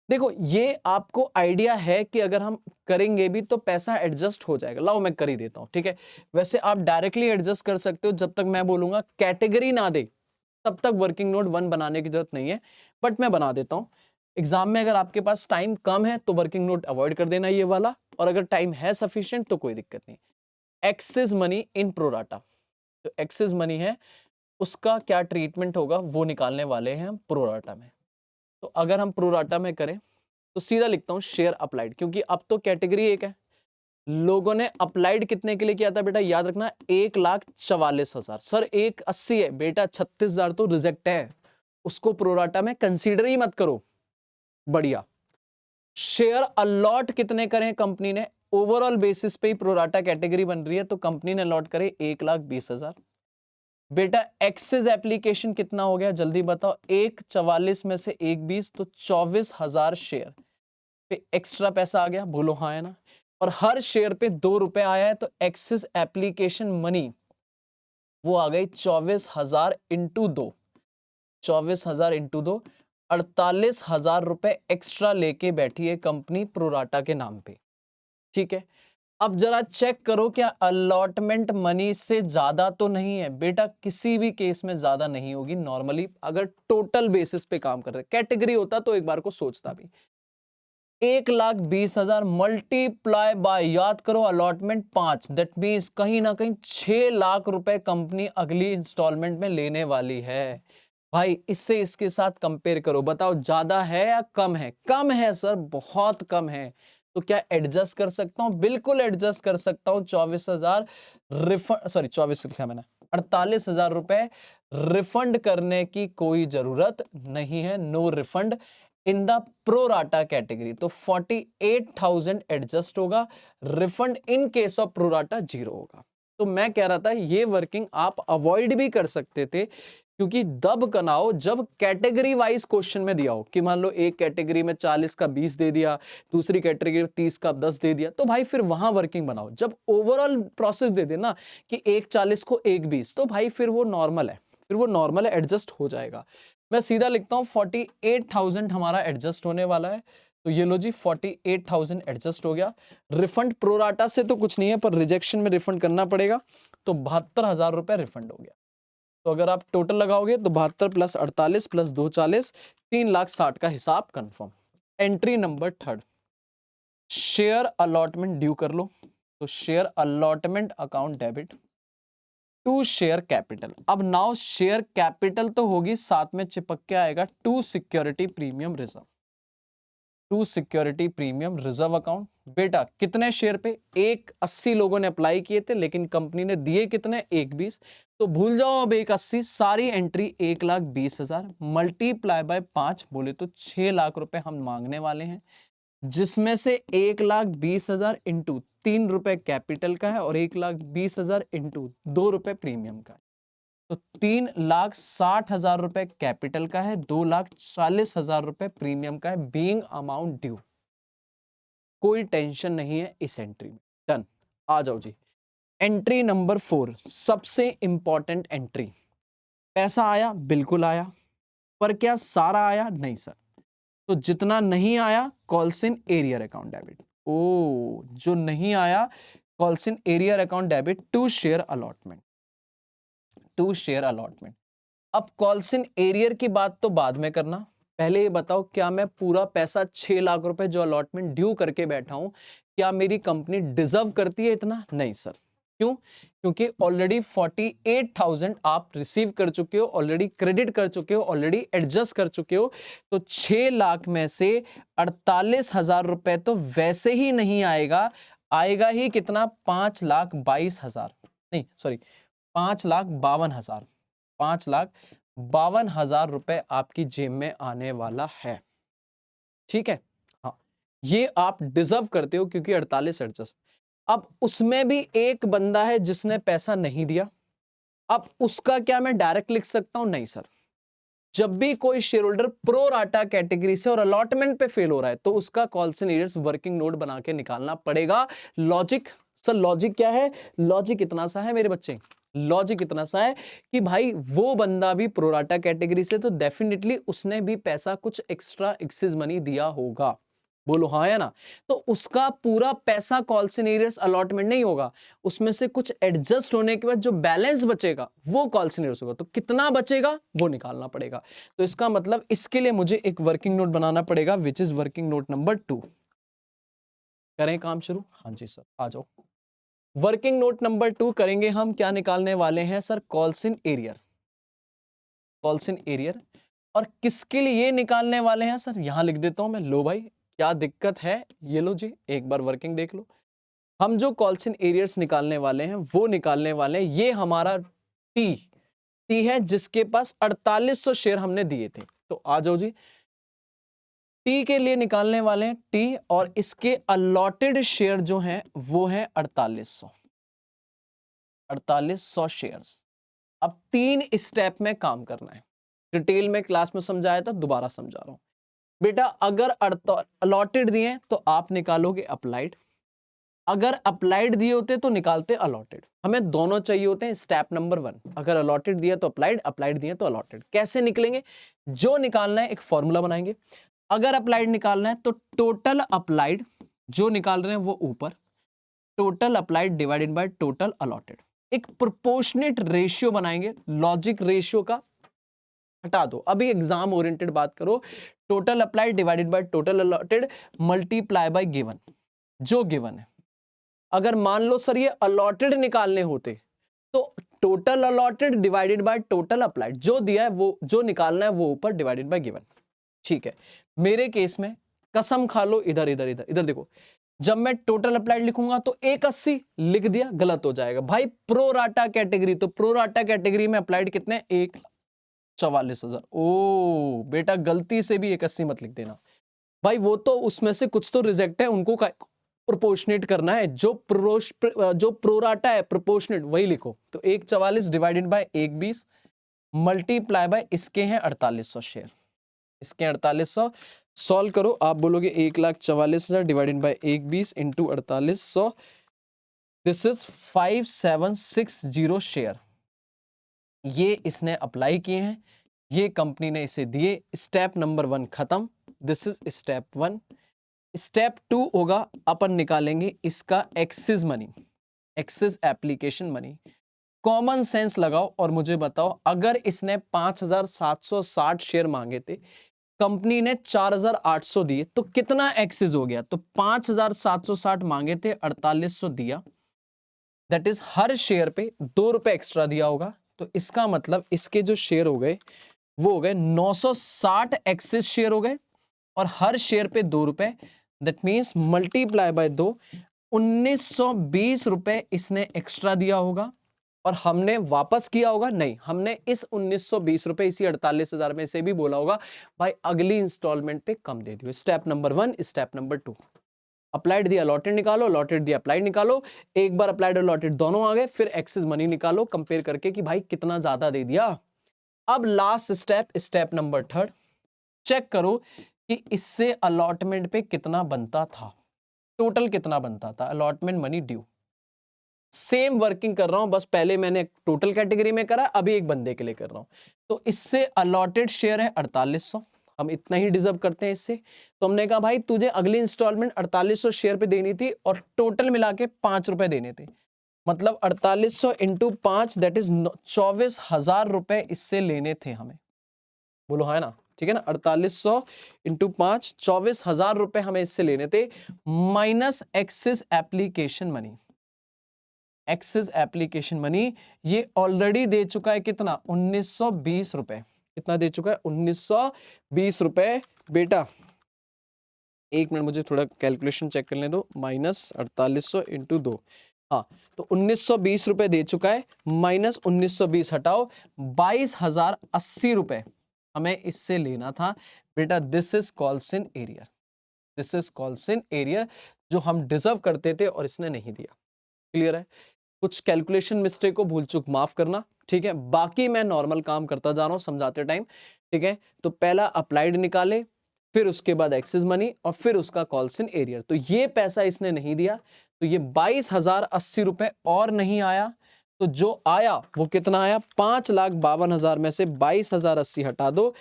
देखो ये आपको आइडिया है कि अगर हम करेंगे भी तो पैसा एडजस्ट हो जाएगा। लाओ मैं कर ही देता हूं, ठीक है। वैसे आप डायरेक्टली एडजस्ट कर सकते हो, जब तक मैं बोलूंगा कैटेगरी ना दे तब तक वर्किंग नोट 1 बनाने की जरूरत नहीं है, बट मैं बना देता हूं। एग्जाम में अगर आपके पास टाइम कम है तो वर्किंग नोट अवॉइड कर देना ये वाला, और अगर टाइम है सफिशिएंट तो कोई दिक्कत नहीं। एक्सेस मनी इन प्रोराटा, जो एक्सेस मनी है उसका क्या ट्रीटमेंट होगा वो निकालने वाले हैं हम प्रोराटा में। तो अगर हम प्रोराटा में करें तो सीधा लिखता हूं शेयर अप्लाइड, क्योंकि अब तो कैटेगरी एक है। लोगों ने अप्लाइड कितने के लिए किया था बेटा? याद रखना 1,44,000। सर 1,80 है बेटा, 36,000 तो रिजेक्ट है, उसको प्रोराटा में कंसीडर ही मत करो। बढ़िया। शेयर अलॉट कितने करें कंपनी ने? ओवरऑल बेसिस पे ही प्रोराटा कैटेगरी बन रही है, तो कंपनी ने अलॉट करे 1,20,000। बेटा एक्सेस एप्लीकेशन कितना हो गया जल्दी बताओ? 1,44 में से 1,20 तो 24,000 शेयर पे एक्स्ट्रा पैसा आ गया, बोलो हाँ है ना। और हर शेयर पे 2 रुपए आया है, तो एक्सिस एप्लीकेशन मनी वो आ गई 24,000 इंटू 2, 24,000 इंटू 2, 48,000 रुपए एक्स्ट्रा लेके बैठी है कंपनी प्रोराटा के नाम पे। ठीक है, अब जरा चेक करो क्या अलॉटमेंट मनी से ज्यादा तो नहीं है? बेटा किसी भी केस में ज्यादा नहीं होगी नॉर्मली, अगर टोटल बेसिस पे काम कर रहे। कैटेगरी होता तो एक बार को सोचता भी। 1,20,000 मल्टीप्लाई बाय, याद करो अलॉटमेंट 5, दैट मीन्स कहीं ना कहीं 6 लाख रुपए कंपनी अगली इंस्टॉलमेंट में लेने वाली है। भाई इससे इसके साथ कंपेयर करो, बताओ ज्यादा है या कम है? कम है सर, बहुत कम है। तो क्या एडजस्ट कर सकता हूं? बिल्कुल एडजस्ट कर सकता हूं। 24,000 रिफंड, सॉरी 24 लिखा मैंने, 48,000 रुपए रिफंड करने की कोई जरूरत नहीं है, no refund in the pro rata category. तो 48,000 एडजस्ट होगा, refund in case of pro rata 0 होगा। तो मैं कह रहा था ये वर्किंग आप अवॉइड भी कर सकते थे, क्योंकि दब कनाओ जब कैटेगरी वाइज क्वेश्चन में दिया हो कि मान लो एक कैटेगरी में 40 का 20 दे दिया, दूसरी कैटेगरी में 30 का 10 दे दिया, तो भाई फिर वहां वर्किंग बनाओ। जब ओवरऑल प्रोसेस दे देना कि एक 40 को एक 20, तो भाई फिर वो नॉर्मल है, फिर वो नॉर्मल है, एडजस्ट हो जाएगा। मैं सीधा लिखता हूं 48,000 हमारा एडजस्ट होने वाला है। तो ये लो जी 48,000 एडजस्ट हो गया। रिफंड प्रोराटा से तो कुछ नहीं है, पर रिजेक्शन में रिफंड करना पड़ेगा, तो 72,000 रुपए रिफंड हो गया। तो अगर आप टोटल लगाओगे तो 72 प्लस 48 प्लस 2 40, 3,60,000 का हिसाब confirm. Entry number 3, share allotment due कर लो, तो share allotment account debit to share capital. अब नाउ शेयर कैपिटल तो होगी, साथ में चिपक के आएगा to security premium reserve, to security premium reserve account. बेटा कितने शेयर पे? 180 लोगों ने अप्लाई किए थे, लेकिन कंपनी ने दिए कितने? 120। तो भूल जाओ अब 180, सारी एंट्री 1,20,000 मल्टीप्लाई बाय 5, बोले तो 6 लाख रुपए हम मांगने वाले हैं, जिसमें से 1,20,000 इंटू 3 रुपए कैपिटल का है और 1,20,000 इंटू 2 रुपए प्रीमियम का है। तो 3,60,000 रुपए कैपिटल का है, 2,40,000 रुपए प्रीमियम का है, बीइंग अमाउंट ड्यू। कोई टेंशन नहीं है इस एंट्री में। डन। आ जाओ जी, एंट्री नंबर 4, सबसे इंपॉर्टेंट एंट्री। पैसा आया? बिल्कुल आया, पर क्या सारा आया? नहीं सर। तो जितना नहीं आया calls in arrear account debit. ओ, जो नहीं आया calls in arrear account debit to share allotment, to share allotment. अब कॉल्स इन एरियर की बात तो बाद में करना, पहले ये बताओ क्या मैं पूरा पैसा 6 लाख रुपए जो अलॉटमेंट ड्यू करके बैठा हूं, क्या मेरी कंपनी डिजर्व करती है इतना? नहीं सर। क्यों? क्योंकि ऑलरेडी 48,000 आप रिसीव कर चुके हो, ऑलरेडी क्रेडिट कर चुके हो, ऑलरेडी एडजस्ट कर चुके हो। तो 6 लाख में से 48,000 रुपए तो वैसे ही नहीं आएगा, आएगा ही कितना? 5,22,000, नहीं सॉरी 5,52,000, 5,52,000 रुपए आपकी जेब में आने वाला है। ठीक है, हाँ, ये आप डिजर्व करते हो क्योंकि 48 एडजस्ट। अब उसमें भी एक बंदा है जिसने पैसा नहीं दिया, अब उसका क्या मैं डायरेक्ट लिख सकता हूं? नहीं सर। जब भी कोई share holder pro rata category से और अलॉटमेंट पे फेल हो रहा है तो उसका calls and arrears working note बना के निकालना पड़ेगा। लॉजिक सर, लॉजिक क्या है? लॉजिक इतना सा है मेरे बच्चे, लॉजिक इतना सा है कि भाई वो बंदा भी प्रोराटा कैटेगरी से, तो डेफिनेटली उसने भी पैसा कुछ एक्स्ट्रा एक्सिस मनी दिया होगा। बोलो हाँ या ना? तो उसका पूरा पैसा कॉल्स एंड एरियर्स अलॉटमेंट नहीं होगा, उसमें से कुछ एडजस्ट होने के बाद जो बैलेंस बचेगा वो कॉल्स एंड एरियर्स होगा। तो कितना बचेगा वो निकालना पड़ेगा। तो इसका मतलब इसके लिए मुझे एक वर्किंग नोट बनाना पड़ेगा, which is working note number 2। करें काम शुरू? हाँ जी सर, आ जाओ। वर्किंग नोट नंबर 2 करेंगे हम, क्या निकालने वाले हैं sir? Calls in arrear, calls in arrear. और किसके लिए ये निकालने वाले हैं सर? यहां लिख देता हूं मैं, लो भाई क्या दिक्कत है, ये लो जी, एक बार वर्किंग देख लो। हम जो कॉल्स इन एरियर्स निकालने वाले हैं वो निकालने वाले हैं, ये हमारा टी टी है जिसके पास 4800 शेयर हमने दिए थे। तो आ जाओ जी, टी के लिए निकालने वाले हैं टी, और इसके अलॉटेड शेयर जो हैं वो हैं 4800, 4800 शेयर्स। अब 3 स्टेप में काम करना है, डिटेल में क्लास में समझाया था, दोबारा समझा रहा हूं बेटा। अगर अलॉटेड दिए तो आप निकालोगे अप्लाइड, अगर अप्लाइड दिए होते तो निकालते अलॉटेड। हमें दोनों चाहिए होते हैं। स्टेप नंबर 1, अगर अलॉटेड दिया तो अप्लाइड, अप्लाइड दिए तो अलॉटेड। कैसे निकलेंगे? जो निकालना है एक फॉर्मूला बनाएंगे। अगर अप्लाइड निकालना है तो टोटल अप्लाइड जो निकाल रहे हैं वो ऊपर, total applied divided by total allotted. एक प्रोपोर्शनेट रेशियो बनाएंगे, लॉजिक रेशियो का हटा दो, अभी एग्जाम ओरिएंटेड बात करो। Total applied divided by total allotted multiply by given, जो गिवन है। अगर मान लो सर ये अलॉटेड निकालने होते तो total allotted divided by total applied, जो दिया है वो, जो निकालना है वो ऊपर डिवाइडेड बाय गिवन। ठीक है, मेरे केस में कसम खा लो, इधर इधर इधर इधर देखो, जब मैं टोटल अप्लाइड लिखूंगा तो 180 लिख दिया, गलत हो जाएगा भाई। प्रो राटा कैटेगरी, तो प्रो राटा कैटेगरी में अप्लाइड कितने? 1,44,000। ओ बेटा गलती से भी 180 मत लिख देना भाई, वो तो उसमें से कुछ तो रिजेक्ट है, उनको प्रोपोर्शनेट करना है। जो प्रोराटा है प्रोपोर्शनेट वही लिखो। तो 1,44 डिवाइडेड बाय 1,20 मल्टीप्लाई बाय इसके हैं 4800 शेयर, इसके 4800 सॉल्व करो। आप बोलोगे 1,44,000 divided by 1,20 into 4800, this is 5760 share. ये इसने अप्लाई किए हैं, ये कंपनी ने इसे दिए। स्टेप नंबर 1 खत्म, दिस इज स्टेप 1। स्टेप 2 होगा, अपन निकालेंगे इसका axis money, axis application money. Common sense लगाओ और मुझे बताओ, अगर इसने 5,760 शेयर मांगे थे, कंपनी ने 4800 दिए, तो कितना एक्सेस हो गया? तो 5760 मांगे थे, 4800 दिया, दैट इज हर शेयर पे 2 रुपए एक्स्ट्रा दिया होगा। तो इसका मतलब इसके जो शेयर हो गए वो हो गए 960 एक्सेस शेयर हो गए, और हर शेयर पे 2 रुपए, दैट मीन्स मल्टीप्लाई बाय 2, 1920 रुपए इसने एक्स्ट्रा दिया होगा। और हमने वापस किया होगा? नहीं, हमने इस 1920 रुपए इसी 48,000 में से भी बोला होगा भाई अगली इंस्टॉलमेंट पे कम दे दियो। Step number 1, step number 2, applied दिया अलॉटेड निकालो, अलॉटेड दिया अप्लाइड निकालो। एक बार अप्लाइड और अलॉटेड दोनों आ गए, फिर एक्सेस मनी निकालो कंपेयर करके कि भाई कितना ज्यादा दे दिया। अब last step, step number 3, check करो कि इससे अलॉटमेंट पे कितना बनता था, टोटल कितना बनता था allotment money due. Same working कर रहा हूं, बस पहले मैंने टोटल कैटेगरी में करा, अभी एक बंदे के लिए कर रहा हूं। तो इससे अलॉटेड शेयर है 4800, हम इतना ही डिजर्व करते हैं इससे। तो हमने कहा भाई तुझे अगली इंस्टॉलमेंट 4800 शेयर पे देनी थी और टोटल मिला के 5 रुपए देने थे, मतलब 4800 इंटू 5 दैट इज 24,000 रुपए इससे लेने थे हमें। बोलो है ना, ठीक है ना। 4800 इंटू 5, 24,000 रुपए हमें इससे लेने थे, minus excess application money. Excess application money ये ऑलरेडी दे चुका है कितना, 1920 रुपए। कितना दे चुका है? 1920 रुपए। बेटा एक मिनट मुझे थोड़ा कैलकुलेशन चेक करने दो, माइनस 4800 इंटू 2, हाँ तो 1920 रुपए दे चुका है, माइनस 1920 हटाओ, 22,080 रुपए हमें इससे लेना था। बेटा this is calls in arrear, this is calls in arrear जो हम डिजर्व करते थे और इसने नहीं दिया। क्लियर है? कुछ कैलकुलेशन मिस्टेक को भूल चूक माफ करना, ठीक है। बाकी मैं नॉर्मल काम करता जा रहा हूं समझाते टाइम, ठीक है। तो पहला अप्लाइड निकाले, फिर उसके बाद एक्सेस मनी और फिर उसका कॉल्सन एरियर। तो ये पैसा इसने नहीं दिया, तो ये 22,080 रुपए और नहीं आया। तो जो आया वो कितना आया? 5,52,000 में से 22,080 हटा दो,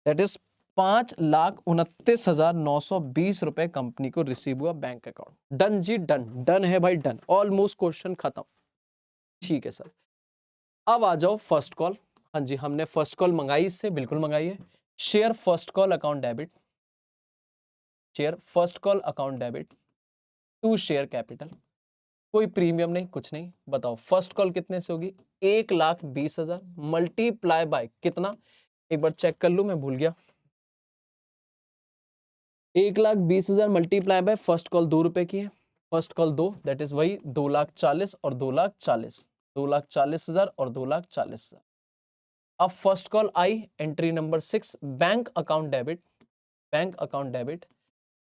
दैट इज 5,29,920 रुपए कंपनी को रिसीव हुआ बैंक अकाउंट। डन जी, डन। डन है भाई, डन। ऑलमोस्ट क्वेश्चन खत्म। ठीक है सर, अब आ जाओ फर्स्ट कॉल। हाँ जी, हमने फर्स्ट कॉल मंगाई, इससे बिल्कुल मंगाई है। Share first call account debit, share first call account debit to share capital, कोई प्रीमियम नहीं, कुछ नहीं। बताओ फर्स्ट कॉल कितने से होगी? 1,20,000 मल्टीप्लाई बाय कितना, एक बार चेक कर लू, मैं भूल गया। 1,20,000 मल्टीप्लाई बाय फर्स्ट कॉल 2 रुपए की है, फर्स्ट कॉल 2, दैट इज वही 2,40,000 और 2,40,000, 2,40,000 और 2,40,000। अब फर्स्ट कॉल आई, entry number 6, bank account debit, bank account debit.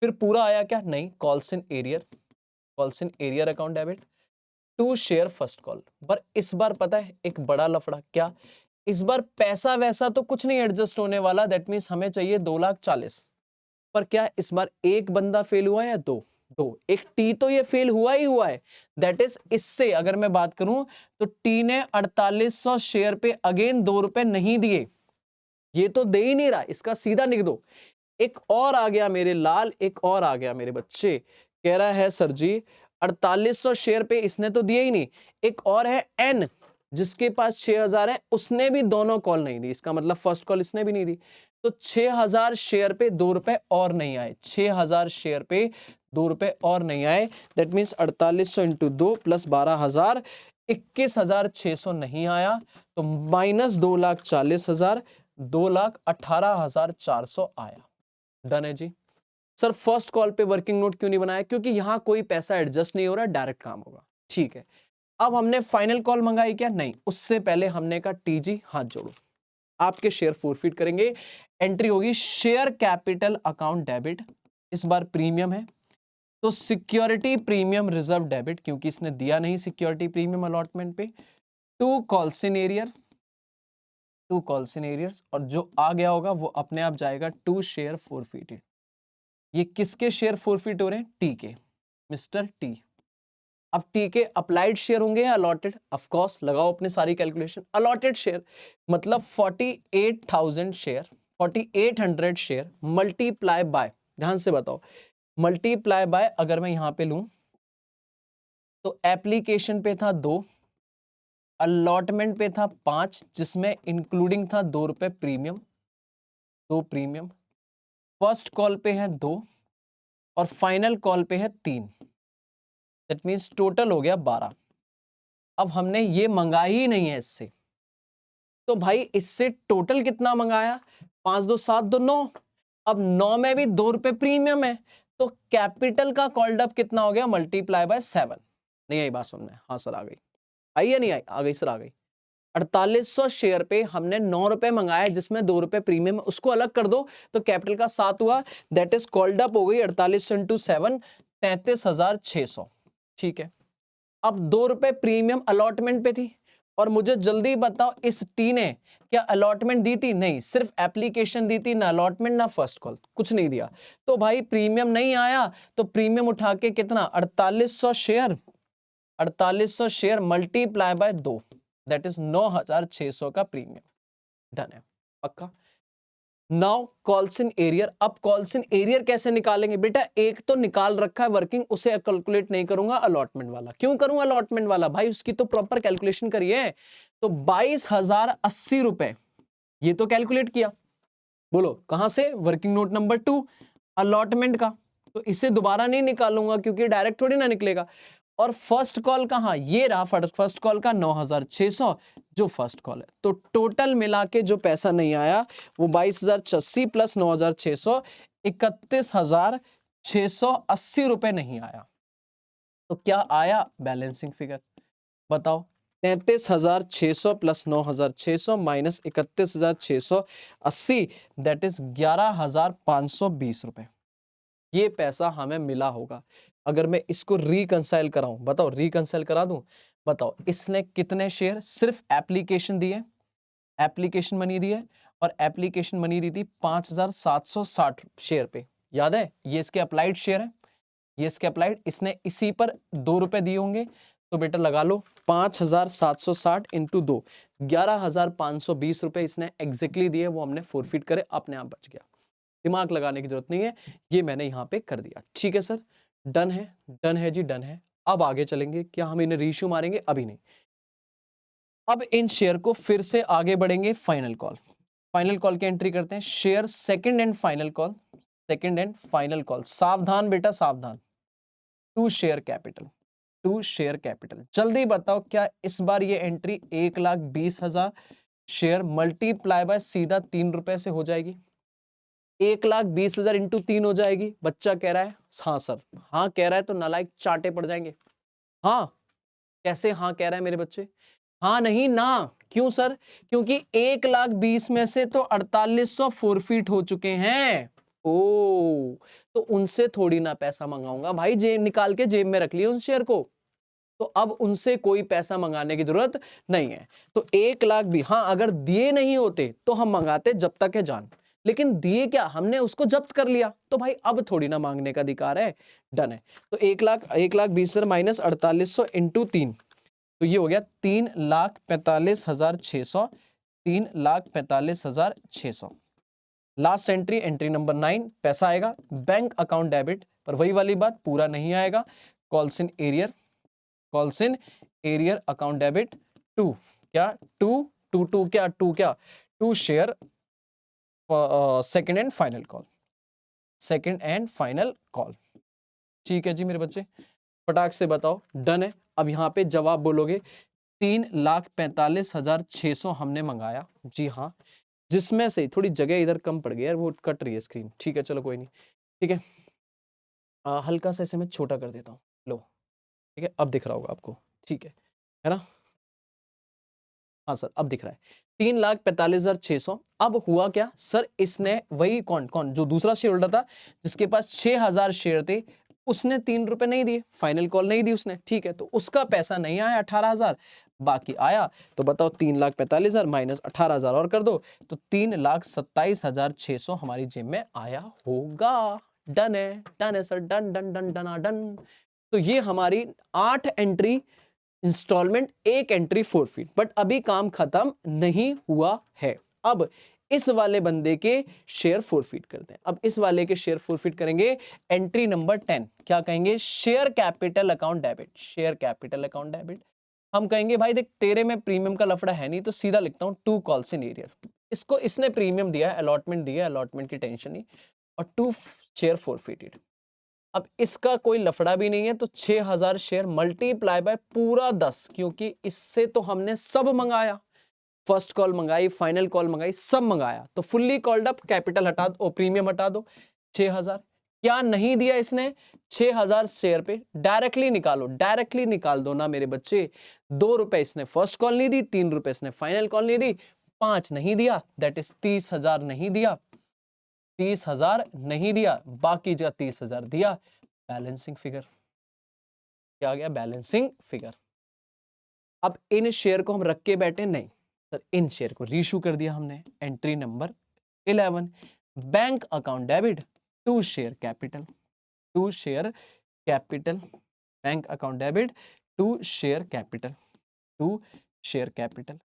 फिर पूरा आया क्या? नहीं, calls in arrear, calls in arrear account debit to share first call. पर इस बार पता है एक बड़ा लफड़ा क्या, इस बार पैसा वैसा तो कुछ नहीं एडजस्ट होने वाला, दैट मीन्स हमें चाहिए 2,40,000। पर क्या इस बार एक बंदा फेल हुआ है या दो? दो। एक टी तो ये फेल हुआ ही हुआ है, दैट इज इससे अगर मैं बात करूं तो टी ने 4800 शेयर पे अगेन 2 रुपए नहीं दिए, ये तो दे ही नहीं रहा, इसका सीधा लिख दो। एक और आ गया मेरे लाल, एक और आ गया मेरे बच्चे, कह रहा है सर जी 4800 शेयर पे इसने तो दिए ही नहीं। एक और है एन जिसके पास 6,000 है, उसने भी दोनों कॉल नहीं दी, इसका मतलब फर्स्ट कॉल इसने भी नहीं दी। तो 6,000 शेयर पे 2 रुपए और नहीं आए, 6,000 शेयर पे 2 रुपए और नहीं आए, दैट मीन्स 4800 इंटू 2 प्लस 12,000, 21,600 नहीं आया। तो माइनस 2,40,000, 2,18,400 आया। डन है जी। सर फर्स्ट कॉल पे वर्किंग नोट क्यों नहीं बनाया? क्योंकि यहां कोई पैसा एडजस्ट नहीं हो रहा, डायरेक्ट काम होगा। ठीक है, अब हमने फाइनल कॉल मंगाई क्या? नहीं, उससे पहले हमने कहा टीजी हाथ जोड़ो, आपके शेयर फोरफिट करेंगे। एंट्री होगी शेयर कैपिटल अकाउंट डेबिट, इस बार प्रीमियम है तो सिक्योरिटी प्रीमियम रिजर्व डेबिट, क्योंकि इसने दिया नहीं सिक्योरिटी प्रीमियम अलॉटमेंट पे, to calls in arrear, to calls in arrears, और जो आ गया होगा वो अपने आप जाएगा टू शेयर फोरफिटेड। ये किसके शेयर फोरफिट हो रहे हैं? टी के, मिस्टर टी। अब टी के अप्लाइड शेयर होंगे या अलॉटेड? ऑफ कोर्स, लगाओ अपने सारी कैलकुलेशन। अलॉटेड शेयर मतलब 48,000 शेयर, 4800 शेयर मल्टीप्लाई बाय, ध्यान से बताओ, मल्टीप्लाई बाय अगर मैं यहां पे लूं तो एप्लीकेशन पे था 2, अलॉटमेंट पे था 5, जिसमें इंक्लूडिंग था 2 रुपए प्रीमियम, 2 प्रीमियम, फर्स्ट कॉल पे है 2 और फाइनल कॉल पे है 3, दैट मीन्स टोटल हो गया 12। अब हमने ये मंगाई ही नहीं है इससे, तो भाई इससे टोटल कितना मंगाया, 5 2 7 2 9। अब 9 में भी 2 रुपए प्रीमियम है, तो कैपिटल का कॉल्ड अप कितना हो गया, मल्टीप्लाई बाय 7। नहीं आई बात समझ में? हाँ सर आ गई, आई या नहीं आई? आ गई सर आ गई। 4800 शेयर पे हमने 9 रुपए मंगाया जिसमें 2 रुपए प्रीमियम, उसको अलग कर दो तो कैपिटल का 7 हुआ, दैट इज कॉल्ड अप हो गई 4800 इंटू 7, 33,600। ठीक है, अब 2 रुपए प्रीमियम अलॉटमेंट पे थी, और मुझे जल्दी बताओ इस टी ने क्या अलॉटमेंट दी थी? नहीं, सिर्फ एप्लीकेशन दी थी, ना अलॉटमेंट ना फर्स्ट कॉल, कुछ नहीं दिया। तो भाई प्रीमियम नहीं आया, तो प्रीमियम उठा के कितना, 4800 share, 4800 share multiply by 2, that is 9600 का प्रीमियम। डन है, पक्का। Now calls in arrear. अब कॉल्सन एरियर कैसे निकालेंगे बेटा, एक तो निकाल रखा है वर्किंग, उसे कैलकुलेट नहीं करूंगा, अलॉटमेंट वाला। क्यों करूंगा अलॉटमेंट वाला? भाई उसकी तो प्रॉपर कैलकुलेशन करिए। तो 22,080 रुपए ये तो कैलकुलेट किया, बोलो कहां से, वर्किंग नोट नंबर 2 अलॉटमेंट का। तो इसे दोबारा नहीं निकालूंगा क्योंकि डायरेक्ट थोड़ी ना निकलेगा। और फर्स्ट कॉल कहां, ये रहा फर्स्ट कॉल का 9600 जो फर्स्ट कॉल है। तो टोटल मिला के जो पैसा नहीं आया वो 22,086 प्लस 9600, 31,680 रुपए नहीं आया। तो क्या आया बैलेंसिंग फिगर, बताओ। 33,600 प्लस 9,600 माइनस 31,680, दैट इज 11,520 रुपए। ये पैसा हमें मिला होगा। अगर मैं इसको रिकंसाइल कराऊं, बताओ रिकंसाइल करा दूं, बताओ इसने कितने शेयर सिर्फ एप्लीकेशन दिए, एप्लीकेशन मनी दी है, और एप्लीकेशन मनी दी थी 5,760 शेयर पे, याद है? ये इसके अप्लाइड शेयर है, ये इसके अप्लाइड, इसने इसी पर 2 रुपए दिए होंगे। तो बेटा लगा लो 5,760 इंटू 2, 11,520 रुपए इसने एग्जैक्टली दिए, वो हमने फोरफिट करे, अपने आप बच गया। दिमाग लगाने की जरूरत नहीं है, ये मैंने यहां पे कर दिया। ठीक है सर, डन है, डन है जी, डन है। अब आगे चलेंगे, क्या हम इन्हें रीइश्यू मारेंगे? अभी नहीं। अब इन शेयर को फिर से आगे बढ़ेंगे, फाइनल कॉल। फाइनल कॉल की एंट्री करते हैं, share second and final call, second and final call. सावधान बेटा सावधान, to share capital, to share capital. जल्दी बताओ क्या इस बार ये एंट्री 1,20,000 शेयर मल्टीप्लाई बाय सीधा 3 रुपए से हो जाएगी? 1,20,000 इंटू 3 हो जाएगी? बच्चा कह रहा है हाँ सर, हाँ कह रहा है तो नालायक चाटे पड़ जाएंगे। हाँ, कैसे हाँ कह रहा है मेरे बच्चे? हाँ नहीं ना, क्यों सर? क्योंकि 1,20,000 में से तो 4,800 फोरफीट हो चुके हैं। ओ, तो उनसे थोड़ी ना पैसा मंगाऊंगा भाई, जेब निकाल के जेब में रख लिया उन शेयर को, तो अब उनसे कोई पैसा मंगाने की जरूरत नहीं है। तो 1,00,000 भी, हाँ अगर दिए नहीं होते तो हम मंगाते जब तक है जान, लेकिन दिए क्या, हमने उसको जब्त कर लिया, तो भाई अब थोड़ी ना मांगने का अधिकार है। डन है। तो 1,20,000 माइनस 4,800 इंटू 3, तो ये हो गया 3,45,600, 3,45,600। लास्ट एंट्री, एंट्री नंबर 9, पैसा आएगा बैंक अकाउंट डेबिट, पर वही वाली बात, पूरा नहीं आएगा। Calls in arrear, calls in arrear account debit to, क्या to share second and final call, second and final call. ठीक है जी मेरे बच्चे, फटाक से बताओ, डन है। अब यहाँ पे जवाब बोलोगे 3,45,600 हमने मंगाया, जी हाँ, जिसमें से थोड़ी जगह इधर कम पड़ गई यार, वो कट रही है स्क्रीन। ठीक है चलो कोई नहीं, ठीक है। हल्का सा इसे मैं छोटा कर देता हूँ, लो ठीक है, अब दिख रहा होगा आपको, ठीक है ना? हाँ सर अब दिख रहा है, 3,45,600। अब हुआ क्या सर, इसने वही कौन कौन जो दूसरा शेयर होल्डर था जिसके पास 6,000 शेयर थे, उसने 3 रुपए नहीं दिए, फाइनल कॉल नहीं दी उसने, ठीक है, तो उसका पैसा नहीं आया 18,000, बाकी आया। तो बताओ 3,45,000 माइनस 18,000 और कर दो, तो 3,27,600 हमारी जेब में आया होगा। डन है sir, done done done done done. तो ये हमारी 8 एंट्री इंस्टॉलमेंट, एक एंट्री फोरफीट, बट अभी काम खत्म नहीं हुआ है। अब इस वाले बंदे के शेयर फोरफीट करते हैं। अब इस वाले के शेयर फोरफीट करेंगे, एंट्री नंबर 10 क्या कहेंगे, share capital account debit, share capital account debit. हम कहेंगे भाई देख तेरे में प्रीमियम का लफड़ा है नहीं, तो सीधा लिखता हूं टू कॉल्सन एरियर। इसको इसने प्रीमियम दिया है, अलॉटमेंट दिया है, अलॉटमेंट की टेंशन नहीं, और 2 शेयर फॉरफिटेड। अब इसका कोई लफड़ा भी नहीं है, तो 6000 शेयर मल्टीप्लाई बाय पूरा 10, क्योंकि इससे तो हमने सब मंगाया, फर्स्ट कॉल मंगाई, फाइनल कॉल मंगाई, सब मंगाया, तो फुल्ली कॉल्ड अप, कैपिटल हटा दो, प्रीमियम हटा दो, 6000। क्या नहीं दिया इसने? 6000 शेयर पे डायरेक्टली निकालो, डायरेक्टली निकाल दो ना मेरे बच्चे। 2 रुपए इसने फर्स्ट कॉल नहीं दी, 3 रुपए इसने फाइनल कॉल नहीं दी, 5 नहीं दिया, दैट इज 30,000 नहीं दिया, 30,000 नहीं दिया, बाकी जो 30,000 दिया, बैलेंसिंग फिगर। क्या आ गया? Balancing figure. अब इन शेयर को हम रख के बैठे नहीं सर, इन शेयर को रीइश्यू कर दिया हमने। Entry number 11, bank account debit to share capital, to share capital, bank account debit to share capital, to share capital.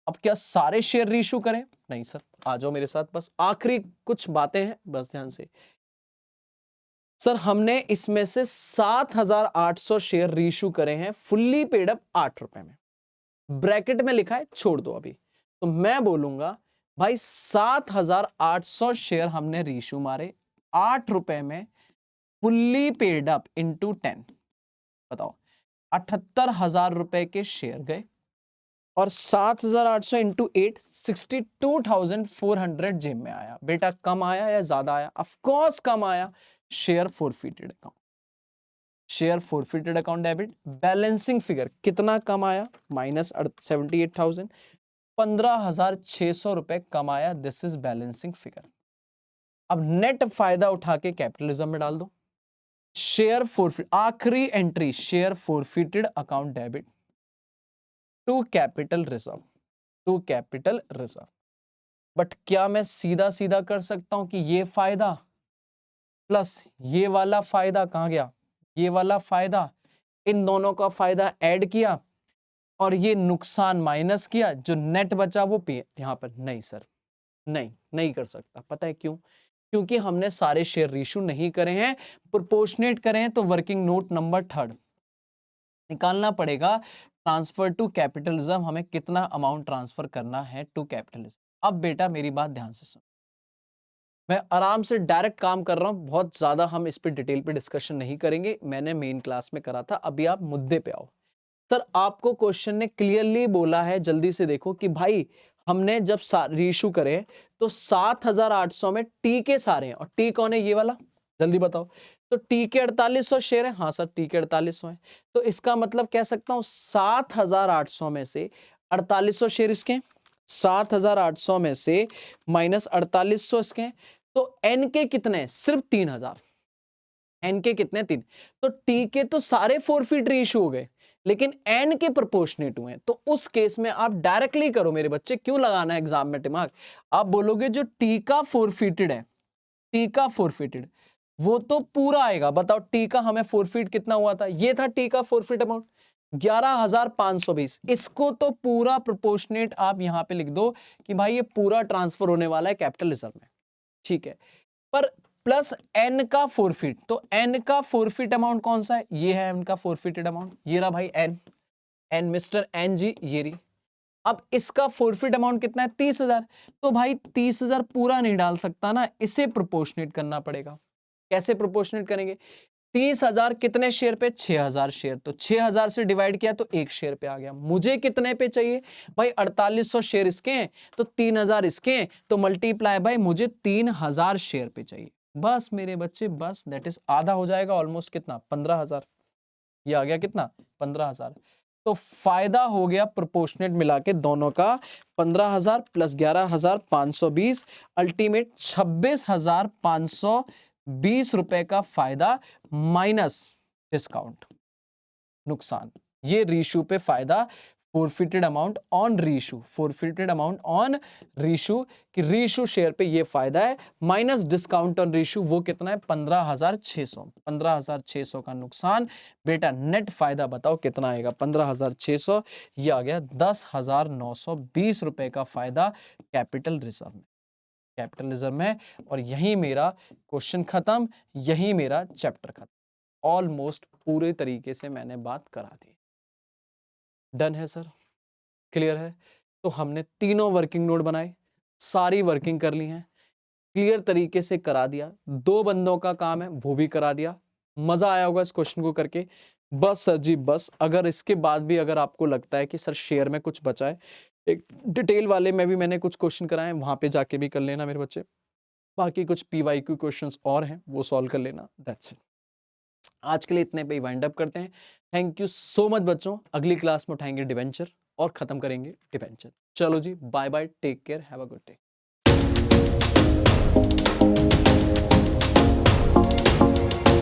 अब क्या सारे शेयर रीइश्यू करें? नहीं सर, आ जाओ मेरे साथ, बस आखिरी कुछ बातें हैं, बस ध्यान से। सर हमने इसमें से 7,800 शेयर रीइश्यू करे हैं, फुल्ली पेड अप 8 रुपए में, ब्रैकेट में लिखा है छोड़ दो अभी, तो मैं बोलूंगा भाई 7,800 शेयर हमने रीइश्यू मारे 8 रुपए में, फुल्ली पेड अप इंटू 10, बताओ 78,000 रुपए के शेयर गए, और 7,800 इंटू 8, 62,400 जेब में आया। बेटा कम आया या ज्यादा आया? ऑफकोर्स कम आया। Share forfeited account, share forfeited account debit, balancing figure कितना कम आया? -78,000, 15,600 रुपए कम आया, दिस इज बैलेंसिंग फिगर। अब नेट फायदा उठा के कैपिटलिज्म में डाल दो। शेयर फॉरफिट, आखिरी entry, share forfeited account debit to capital reserve, to capital reserve. But क्या मैं सीधा सीधा कर सकता हूं कि ये फायदा प्लस ये वाला फायदा, कहां गया ये वाला फायदा, इन दोनों का फायदा ऐड किया और ये नुकसान माइनस किया, जो नेट बचा वो पे यहां पर? नहीं सर, नहीं कर सकता। पता है क्यों? क्योंकि हमने सारे शेयर रीइश्यू नहीं करे हैं, प्रोपोर्शनेट करे हैं, तो वर्किंग नोट नंबर 3 निकालना पड़ेगा। ट्रांसफर टू कैपिटलिज्म, हमें कितना अमाउंट ट्रांसफर करना है टू कैपिटलिज्म। अब बेटा मेरी बात ध्यान से सुन, मैं आराम से डायरेक्ट काम कर रहा हूं, बहुत ज्यादा हम इस पे डिटेल पे डिस्कशन नहीं करेंगे, मैंने मेन क्लास में करा था। अभी आप मुद्दे पे आओ। सर आपको क्वेश्चन ने क्लियरली बोला है, जल्दी से देखो कि भाई हमने जब रीइश्यू करे तो 7,800 में टी के सारे हैं, और टी कौन है? ये वाला, जल्दी बताओ। तो टी के 4800 शेयर है, हाँ सर टी के 4800 है, तो इसका मतलब कह सकता हूं 7,800 में से 4800 शेयर इसके, 7,800 में से माइनस 4800 इसके, तो एन के कितने? सिर्फ 3,000। एन के कितने? 3। तो टी के तो सारे फॉरफिट रीइश्यू हो गए, लेकिन एन के प्रोपोर्शनेट हुए, तो उस केस में आप डायरेक्टली करो मेरे बच्चे, क्यों लगाना है एग्जाम में दिमाग? आप बोलोगे जो टी का फॉरफिटेड है, टी का फॉरफिटेड वो तो पूरा आएगा। बताओ टी का हमें फॉरफिट कितना हुआ था? ये था टी का फॉरफिट अमाउंट 11,520, इसको तो पूरा प्रोपोर्शनेट आप यहां पे लिख दो कि भाई ये पूरा ट्रांसफर होने वाला है कैपिटल रिजर्व में, ठीक है। पर प्लस एन का फॉरफिट, तो एन का फॉरफिट अमाउंट कौन सा है? ये है एन का फॉरफिटेड अमाउंट, ये रहा भाई N, N mister N ji, ये रही। अब इसका फॉरफिट अमाउंट कितना है? 30,000। तो भाई 30,000 पूरा नहीं डाल सकता ना, इसे प्रोपोर्शनेट करना पड़ेगा। कैसे प्रोपोर्शनेट करेंगे? 30,000 कितने शेयर पे? 6,000 शेयर, तो 6,000 से डिवाइड किया तो 1 शेयर पे आ गया। मुझे कितने पे चाहिए भाई? 4800 शेयर इसके हैं, तो 3,000 इसके हैं, तो मल्टीप्लाई बाय मुझे 3,000 शेयर पे चाहिए। बस मेरे बच्चे, बस दैट इज आधा हो जाएगा ऑलमोस्ट, कितना? 15,000। ये आ गया कितना? 15,000। तो फायदा हो गया प्रोपोर्शनेट मिला के दोनों का 15,000 प्लस 11,520, अल्टीमेट 26,520 रुपए का फायदा माइनस डिस्काउंट, नुकसान। ये रीइश्यू पे फायदा, forfeited amount on reissue, forfeited amount on reissue, कि रीइश्यू शेयर पे ये फायदा है, माइनस डिस्काउंट ऑन रीइश्यू, वो कितना है? 15,600, 15,600 का नुकसान। बेटा नेट फायदा बताओ कितना आएगा? 15,600, ये आ गया 10,920 रुपए का फायदा कैपिटल रिजर्व में, कैपिटल रिजर्व में। और यही मेरा क्वेश्चन खत्म, यही मेरा चैप्टर खत्म। ऑलमोस्ट पूरे तरीके से मैंने बात करा दी। डन है सर? क्लियर है? तो हमने तीनों वर्किंग नोट बनाए, सारी वर्किंग कर ली हैं। क्लियर तरीके से करा दिया, 2 बंदों का काम है वो भी करा दिया। मजा आया होगा इस क्वेश्चन को करके। बस सर जी बस, अगर इसके बाद भी अगर आपको लगता है कि सर शेयर में कुछ बचा है, एक डिटेल वाले में भी मैंने कुछ क्वेश्चन कराए हैं, वहां पे जाके भी कर लेना मेरे बच्चे। बाकी कुछ पीवाईक्यू क्वेश्चंस और हैं वो सॉल्व कर लेना। That's it. आज के लिए इतने पे ही वाइंड अप करते हैं। थैंक यू सो मच बच्चों। अगली क्लास में उठाएंगे डिवेंचर और खत्म करेंगे डिवेंचर। चलो जी, bye bye, take care, have a good day.